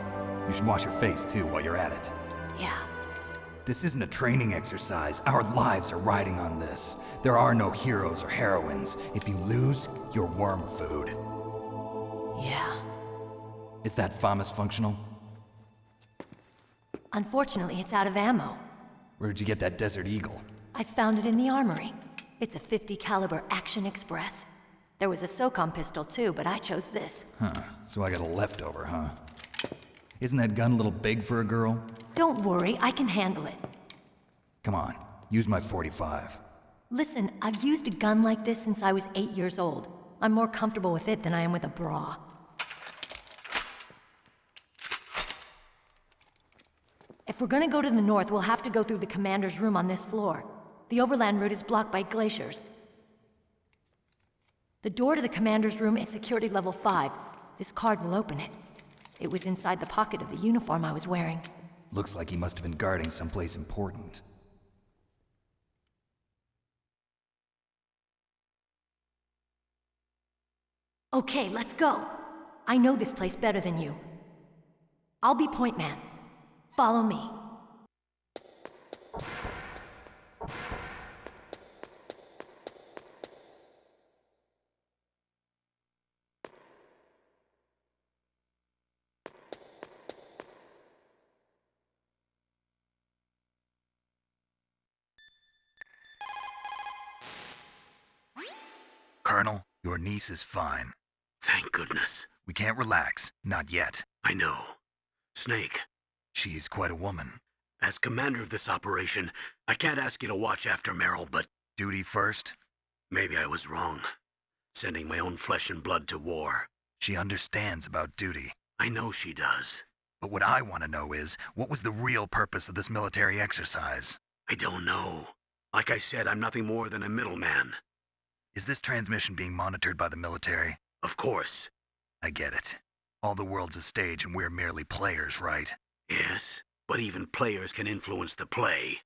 You should wash your face, too, while you're at it. Yeah. This isn't a training exercise. Our lives are riding on this. There are no heroes or heroines. If you lose, you're worm food. Yeah. Is that FAMAS functional? Unfortunately, it's out of ammo. Where'd you get that Desert Eagle? I found it in the armory. It's a .50 caliber Action Express. There was a SOCOM pistol too, but I chose this. Huh, so I got a leftover, huh? Isn't that gun a little big for a girl? Don't worry, I can handle it. Come on, use my .45. Listen, I've used a gun like this since I was 8 years old. I'm more comfortable with it than I am with a bra. If we're gonna go to the north, we'll have to go through the commander's room on this floor. The overland route is blocked by glaciers. The door to the commander's room is security level 5. This card will open it. It was inside the pocket of the uniform I was wearing. Looks like he must have been guarding someplace important. Okay, let's go. I know this place better than you. I'll be point man. Follow me. Colonel, your niece is fine. Thank goodness. We can't relax. Not yet. I know. Snake. She's quite a woman. As commander of this operation, I can't ask you to watch after Meryl, but Duty first? Maybe I was wrong, sending my own flesh and blood to war. She understands about duty. I know she does. But what I want to know is, what was the real purpose of this military exercise? I don't know. Like I said, I'm nothing more than a middleman. Is this transmission being monitored by the military? Of course. I get it. All the world's a stage and we're merely players, right? Yes, but even players can influence the play.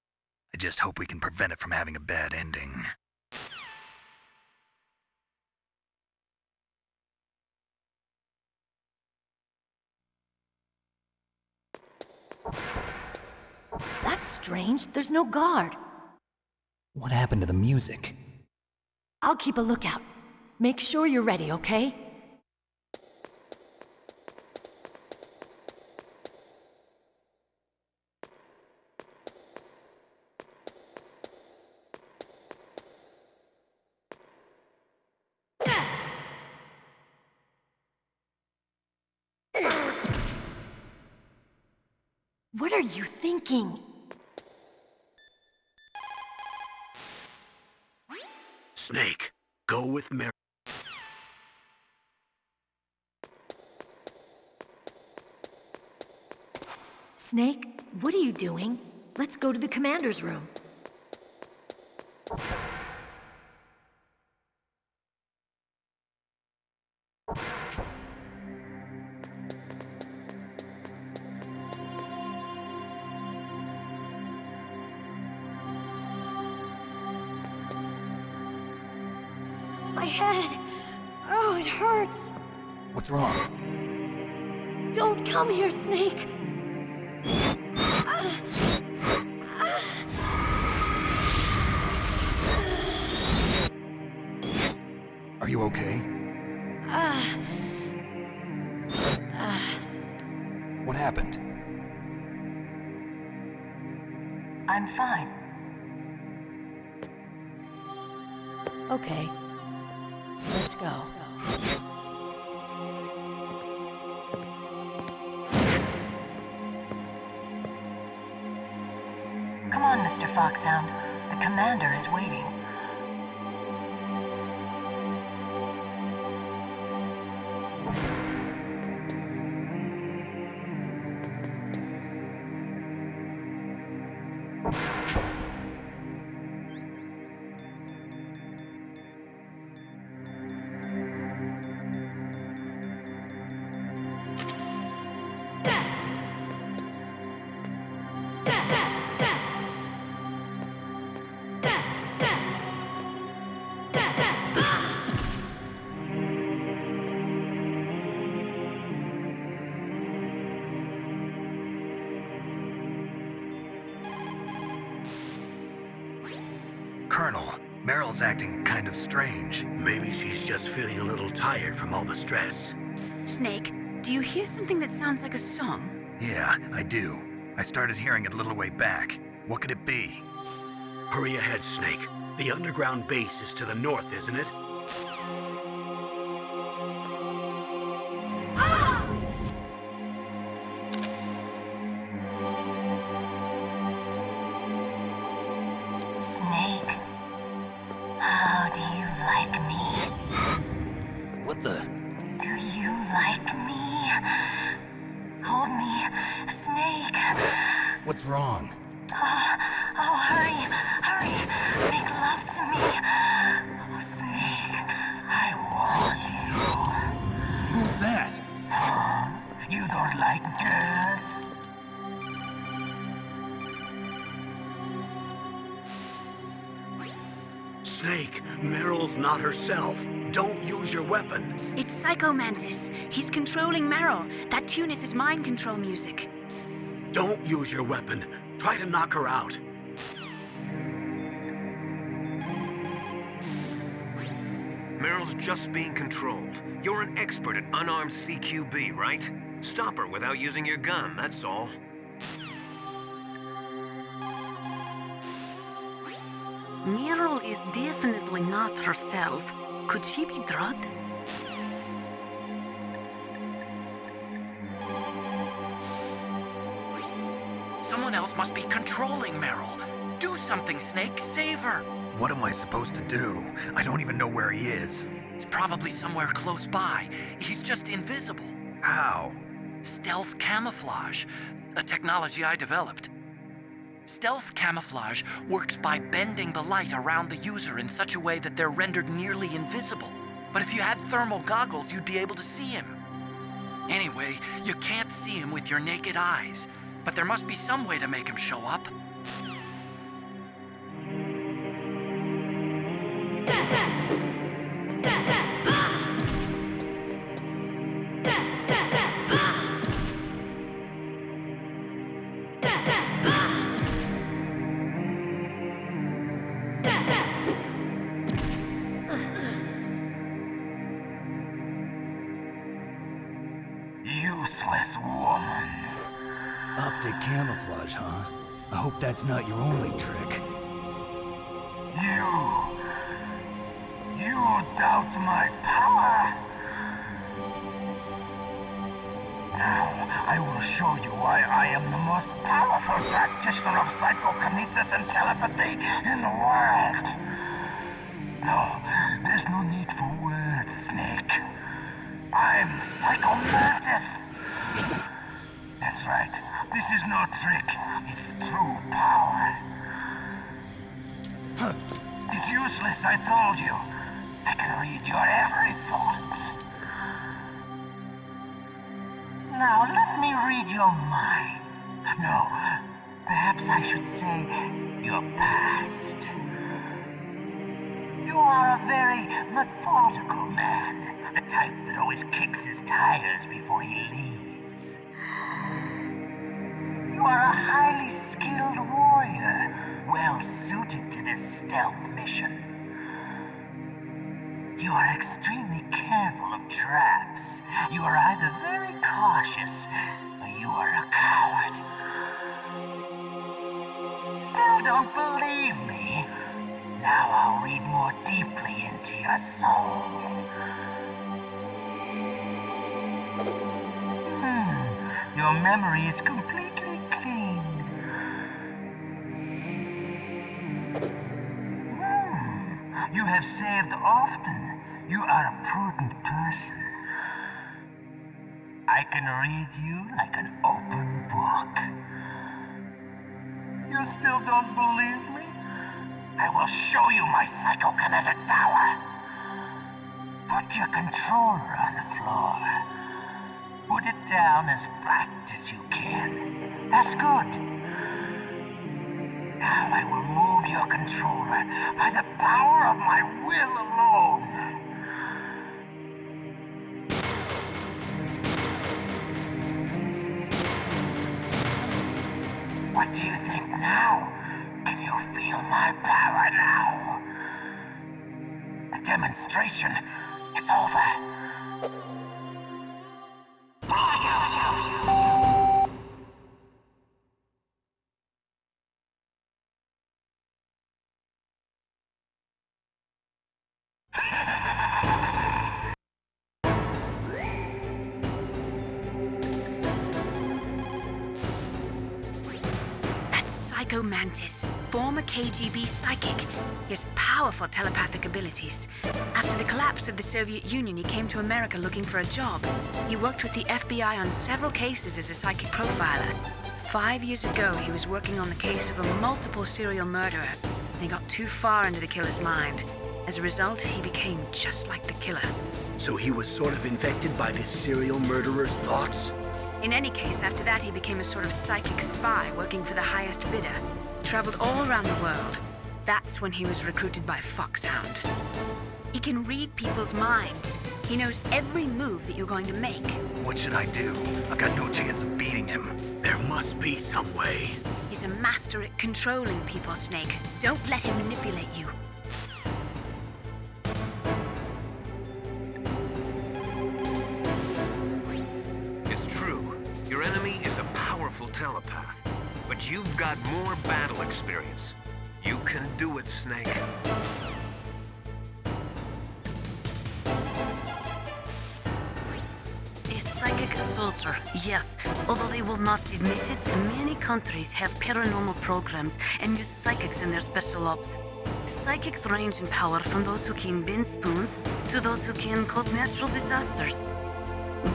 I just hope we can prevent it from having a bad ending. That's strange. There's no guard. What happened to the music? I'll keep a lookout. Make sure you're ready, okay? What are you thinking? Snake, go with Meryl. Snake, what are you doing? Let's go to the commander's room. My head! Oh, it hurts! What's wrong? Don't come here, Snake! Are you okay? What happened? I'm fine. Okay. Let's go. Come on, Mr. Foxhound. The commander is waiting. Colonel, Meryl's acting kind of strange. Maybe she's just feeling a little tired from all the stress. Snake, do you hear something that sounds like a song? Yeah, I do. I started hearing it a little way back. What could it be? Hurry ahead, Snake. The underground base is to the north, isn't it? Snake, how do you like me? What the? Do you like me? Hold me, Snake. What's wrong? Oh, hurry, hurry. Make love to me. Oh, Snake, I want you. Who's that? Oh, you don't like girls? Snake, Meryl's not herself. Don't use your weapon. It's Psycho Mantis. He's controlling Meryl. That tune is his mind control music. Don't use your weapon. Try to knock her out. Meryl's just being controlled. You're an expert at unarmed CQB, right? Stop her without using your gun, that's all. Meryl is definitely not herself. Could she be drugged? Someone else must be controlling Meryl. Do something, Snake. Save her. What am I supposed to do? I don't even know where he is. He's probably somewhere close by. He's just invisible. How? Stealth camouflage, a technology I developed. Stealth camouflage works by bending the light around the user in such a way that they're rendered nearly invisible. But if you had thermal goggles, you'd be able to see him. Anyway, you can't see him with your naked eyes, but there must be some way to make him show up. Useless woman. Optic camouflage, huh? I hope that's not your only trick. You doubt my power? Now, I will show you why I am the most powerful practitioner of psychokinesis and telepathy in the world. No, there's no need for words, Snake. I'm Psycho Mantis! That's right. This is no trick. It's true power. It's useless, I told you. I can read your every thought. Now, let me read your mind. No, perhaps I should say your past. You are a very methodical man. The type that always kicks his tires before he leaves. You are a highly skilled warrior, well suited to this stealth mission. You are extremely careful of traps. You are either very cautious, or you are a coward. Still don't believe me? Now I'll read more deeply into your soul. Your memory is completely clean. You have saved often. You are a prudent person. I can read you like an open book. You still don't believe me? I will show you my psychokinetic power. Put your controller on the floor. Put it down as flat as you can. That's good. Now I will move your controller by the power of my will alone. What do you think now? Can you feel my power now? The demonstration is over. Psycho Mantis, former KGB psychic. He has powerful telepathic abilities. After the collapse of the Soviet Union, he came to America looking for a job. He worked with the FBI on several cases as a psychic profiler. 5 years ago, he was working on the case of a multiple serial murderer, and he got too far into the killer's mind. As a result, he became just like the killer. So he was sort of infected by this serial murderer's thoughts? In any case, after that, he became a sort of psychic spy working for the highest bidder. He traveled all around the world. That's when he was recruited by Foxhound. He can read people's minds. He knows every move that you're going to make. What should I do? I've got no chance of beating him. There must be some way. He's a master at controlling people, Snake. Don't let him manipulate you. It's true. Your enemy is a powerful telepath. But you've got more battle experience. You can do it, Snake. A psychic culture, yes. Although they will not admit it, many countries have paranormal programs and use psychics in their special ops. Psychics range in power from those who can bend spoons to those who can cause natural disasters.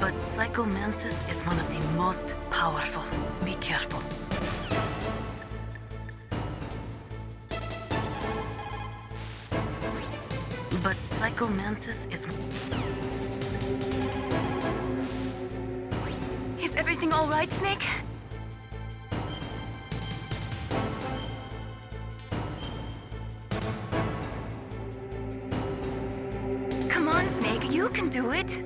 But Psychomantis is one of the most powerful. Be careful. But Psychomantis is... Is everything all right, Snake? Come on, Snake, you can do it.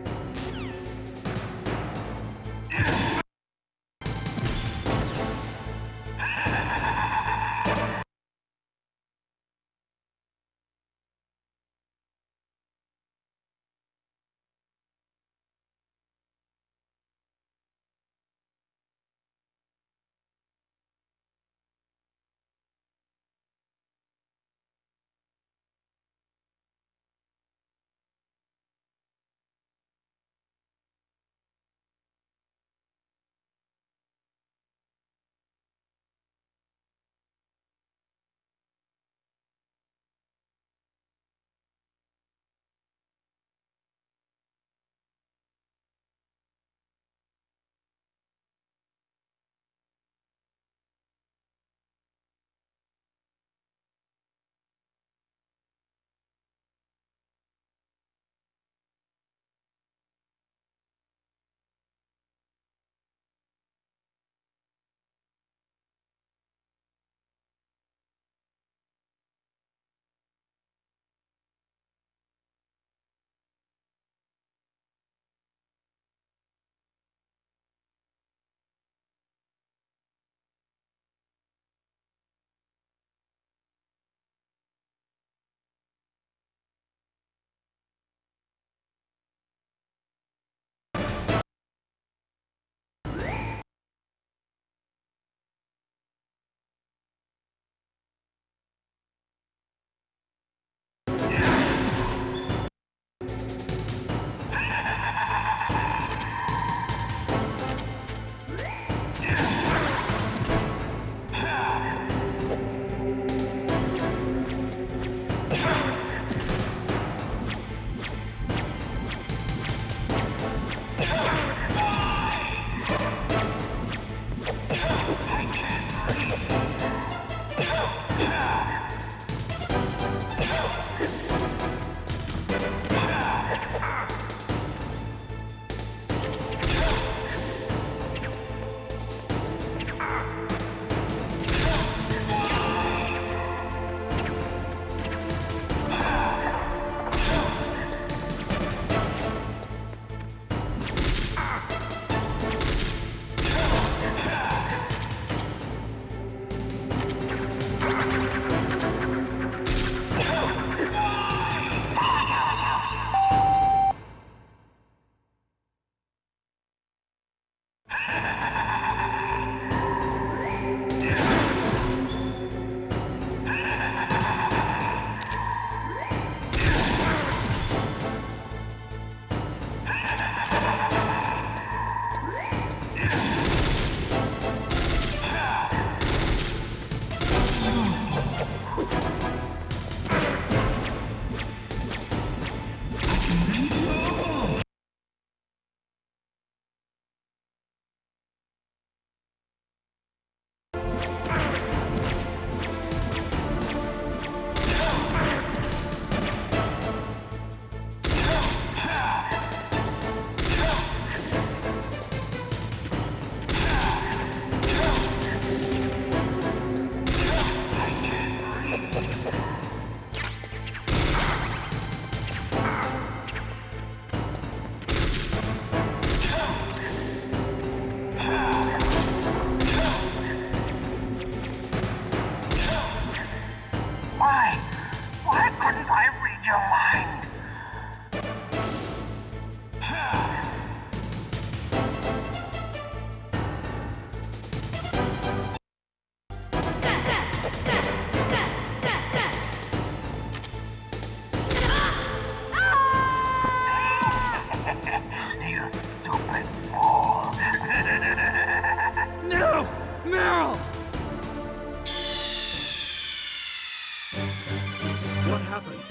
happened?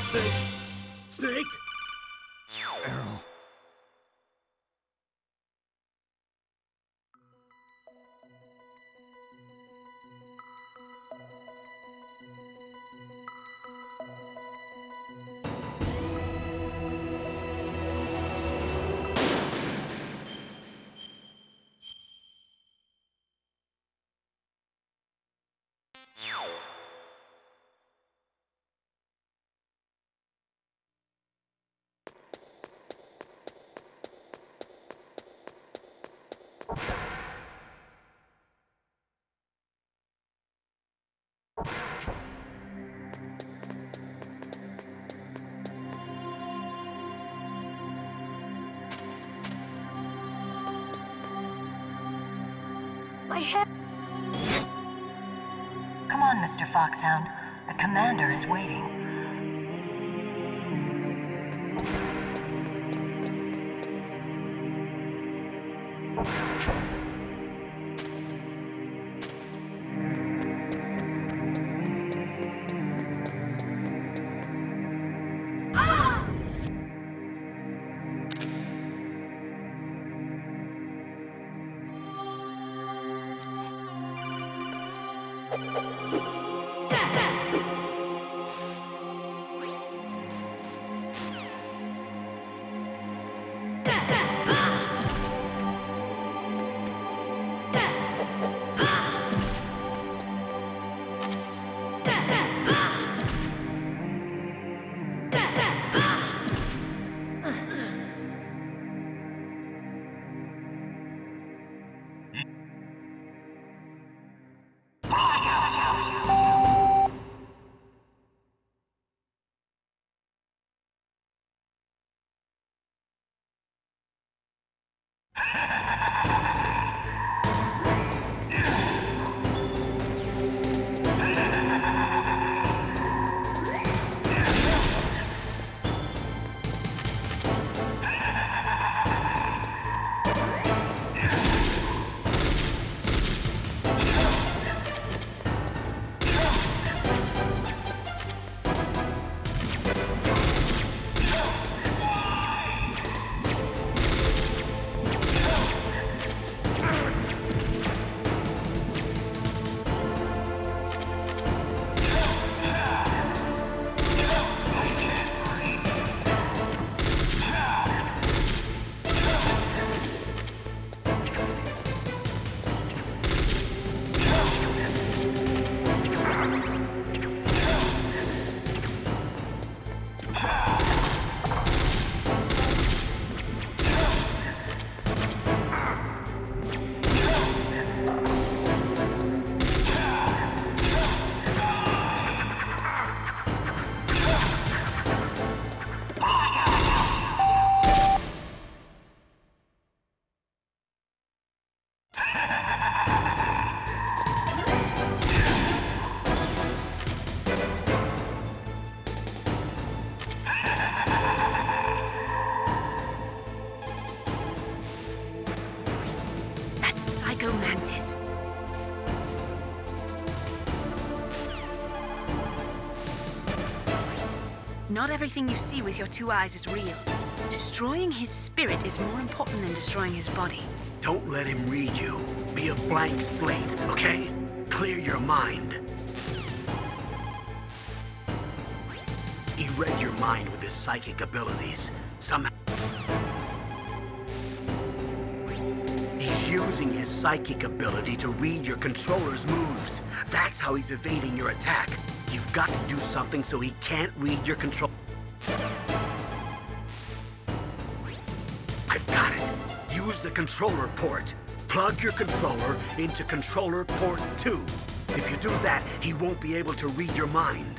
Snake? Snake? Errol. My head. Come on, Mr. Foxhound. The commander is waiting. Psycho Mantis. Not everything you see with your two eyes is real. Destroying his spirit is more important than destroying his body. Don't let him read you. Be a blank slate, okay? Clear your mind. He read your mind with his psychic abilities. Somehow... He's using his psychic ability to read your controller's moves. That's how he's evading your attack. You've got to do something so he can't read your control... I've got it. Use the controller port. Plug your controller into controller port 2. If you do that, he won't be able to read your mind.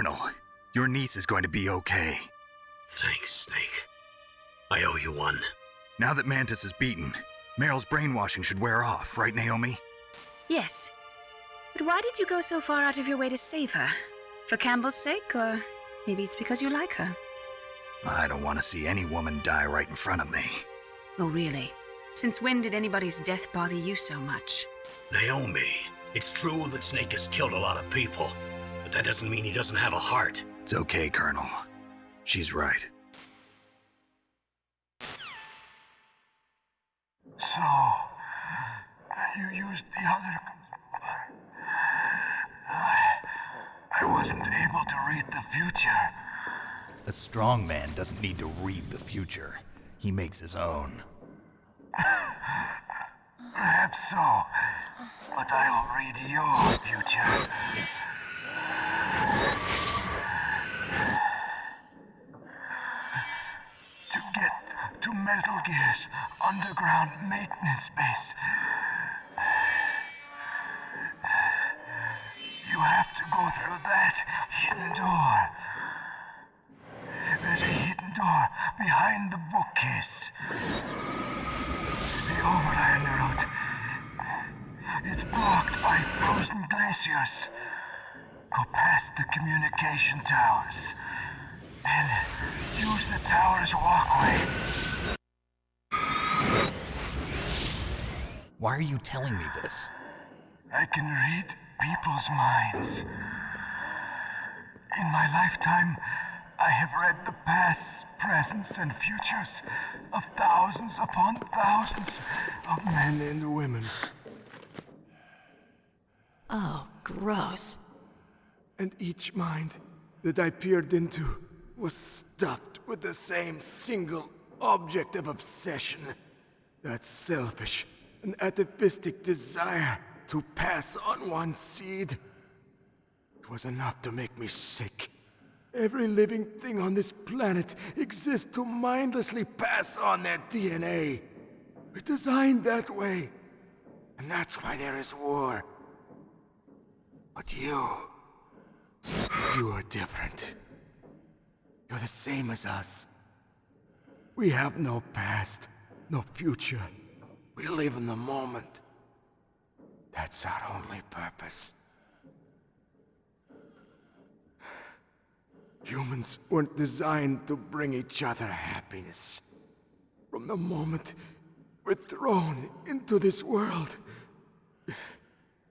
Colonel, your niece is going to be okay. Thanks, Snake. I owe you one. Now that Mantis is beaten, Meryl's brainwashing should wear off, right, Naomi? Yes. But why did you go so far out of your way to save her? For Campbell's sake, or maybe it's because you like her? I don't want to see any woman die right in front of me. Oh, really? Since when did anybody's death bother you so much? Naomi, it's true that Snake has killed a lot of people, but that doesn't mean he doesn't have a heart. It's okay, Colonel. She's right. So, you used the other... I wasn't able to read the future. A strong man doesn't need to read the future. He makes his own. Perhaps so, but I'll read your future. To get to Metal Gear's underground maintenance base, you have to go through that hidden door. There's a hidden door behind the bookcase. The overland route. It's blocked by frozen glaciers. Go past the communication towers and use the tower's walkway. Why are you telling me this? I can read people's minds. In my lifetime, I have read the pasts, presents, and futures of thousands upon thousands of men and women. Oh, gross. And each mind that I peered into was stuffed with the same single object of obsession. That selfish and atavistic desire to pass on one's seed. It was enough to make me sick. Every living thing on this planet exists to mindlessly pass on their DNA. We're designed that way. And that's why there is war. But you are different. You're the same as us. We have no past, no future. We live in the moment. That's our only purpose. Humans weren't designed to bring each other happiness. From the moment we're thrown into this world,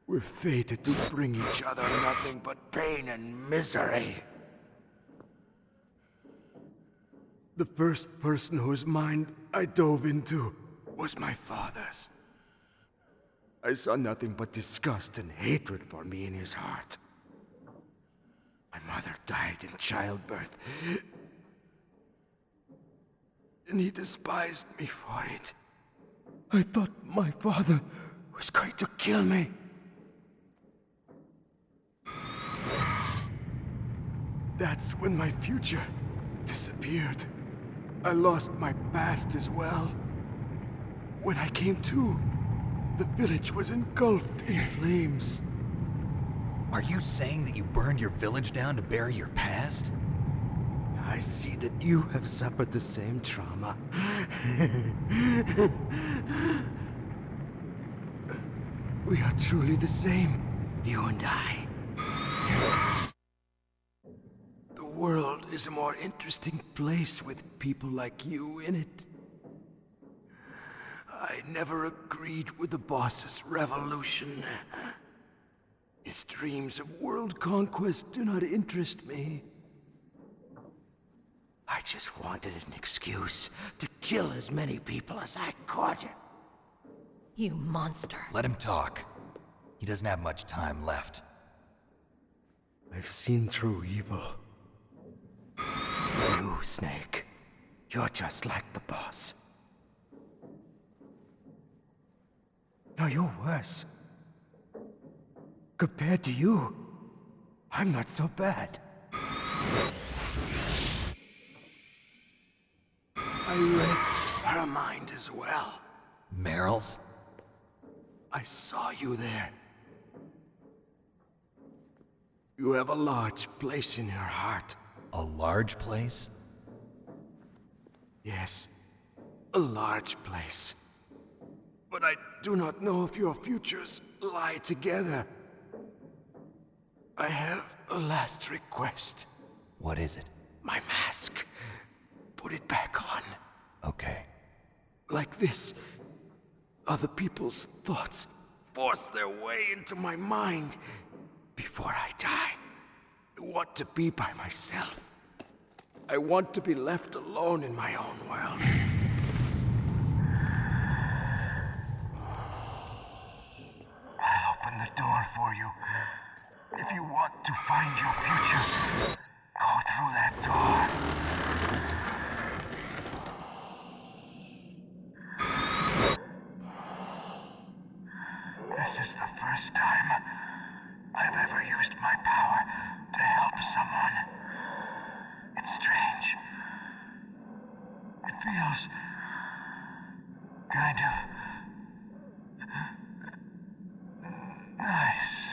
we're fated to bring each other nothing but pain and misery. The first person whose mind I dove into was my father's. I saw nothing but disgust and hatred for me in his heart. My mother died in childbirth, and he despised me for it. I thought my father was going to kill me. That's when my future disappeared. I lost my past as well. When I came to, the village was engulfed in flames. Are you saying that you burned your village down to bury your past? I see that you have suffered the same trauma. We are truly the same, you and I. The world is a more interesting place with people like you in it. I never agreed with the boss's revolution. His dreams of world conquest do not interest me. I just wanted an excuse to kill as many people as I could. You monster. Let him talk. He doesn't have much time left. I've seen through evil. You, Snake, you're just like the boss. No, you're worse. Compared to you, I'm not so bad. I read her mind as well. Meryl's? I saw you there. You have a large place in your heart. A large place? Yes, a large place. But I do not know if your futures lie together. I have a last request. What is it? My mask. Put it back on. Okay. Like this, other people's thoughts force their way into my mind. Before I die, I want to be by myself. I want to be left alone in my own world. I'll open the door for you. If you want to find your future, go through that door. This is the first time I've ever used my power to help someone. It's strange. It feels kind of nice.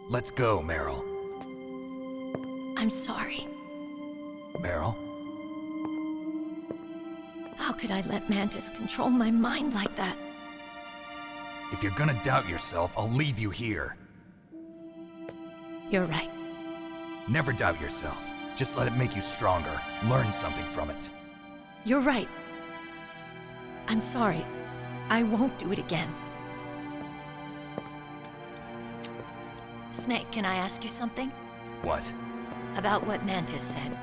Let's go, Meryl. I'm sorry. Meryl? How could I let Mantis control my mind like that? If you're gonna doubt yourself, I'll leave you here. You're right. Never doubt yourself. Just let it make you stronger. Learn something from it. You're right. I'm sorry. I won't do it again. Snake, can I ask you something? What? About what Mantis said.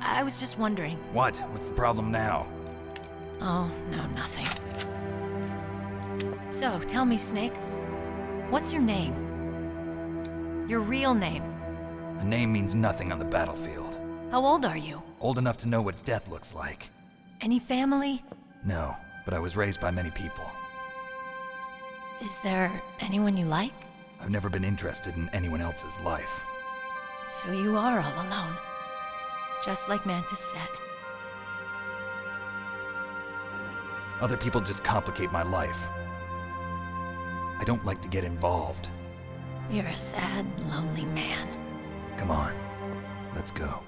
I was just wondering. What? What's the problem now? Oh, no, nothing. So, tell me, Snake. What's your name? Your real name? A name means nothing on the battlefield. How old are you? Old enough to know what death looks like. Any family? No, but I was raised by many people. Is there anyone you like? I've never been interested in anyone else's life. So you are all alone. Just like Mantis said. Other people just complicate my life. I don't like to get involved. You're a sad, lonely man. Come on, let's go.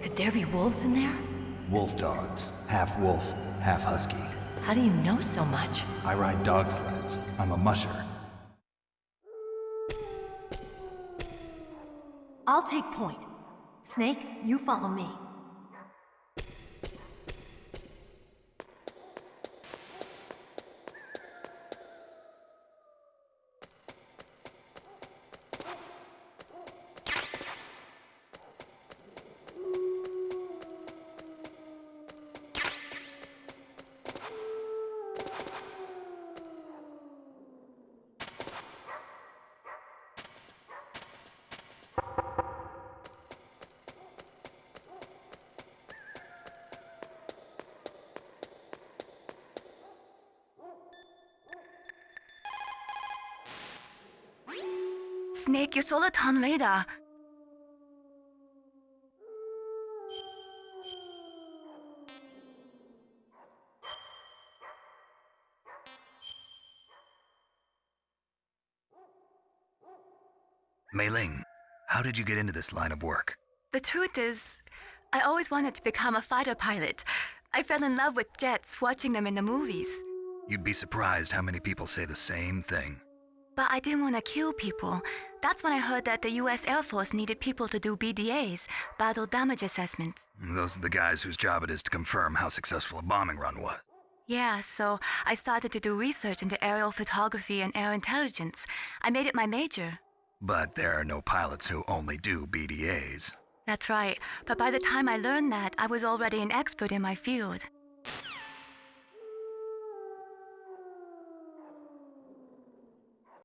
Could there be wolves in there? Wolf dogs. Half wolf, half husky. How do you know so much? I ride dog sleds. I'm a musher. I'll take point. Snake, you follow me. Snake, your Soliton radar. Mei Ling, how did you get into this line of work? The truth is, I always wanted to become a fighter pilot. I fell in love with jets watching them in the movies. You'd be surprised how many people say the same thing. But I didn't want to kill people. That's when I heard that the US Air Force needed people to do BDAs, battle damage assessments. Those are the guys whose job it is to confirm how successful a bombing run was. Yeah, so I started to do research into aerial photography and air intelligence. I made it my major. But there are no pilots who only do BDAs. That's right, but by the time I learned that, I was already an expert in my field.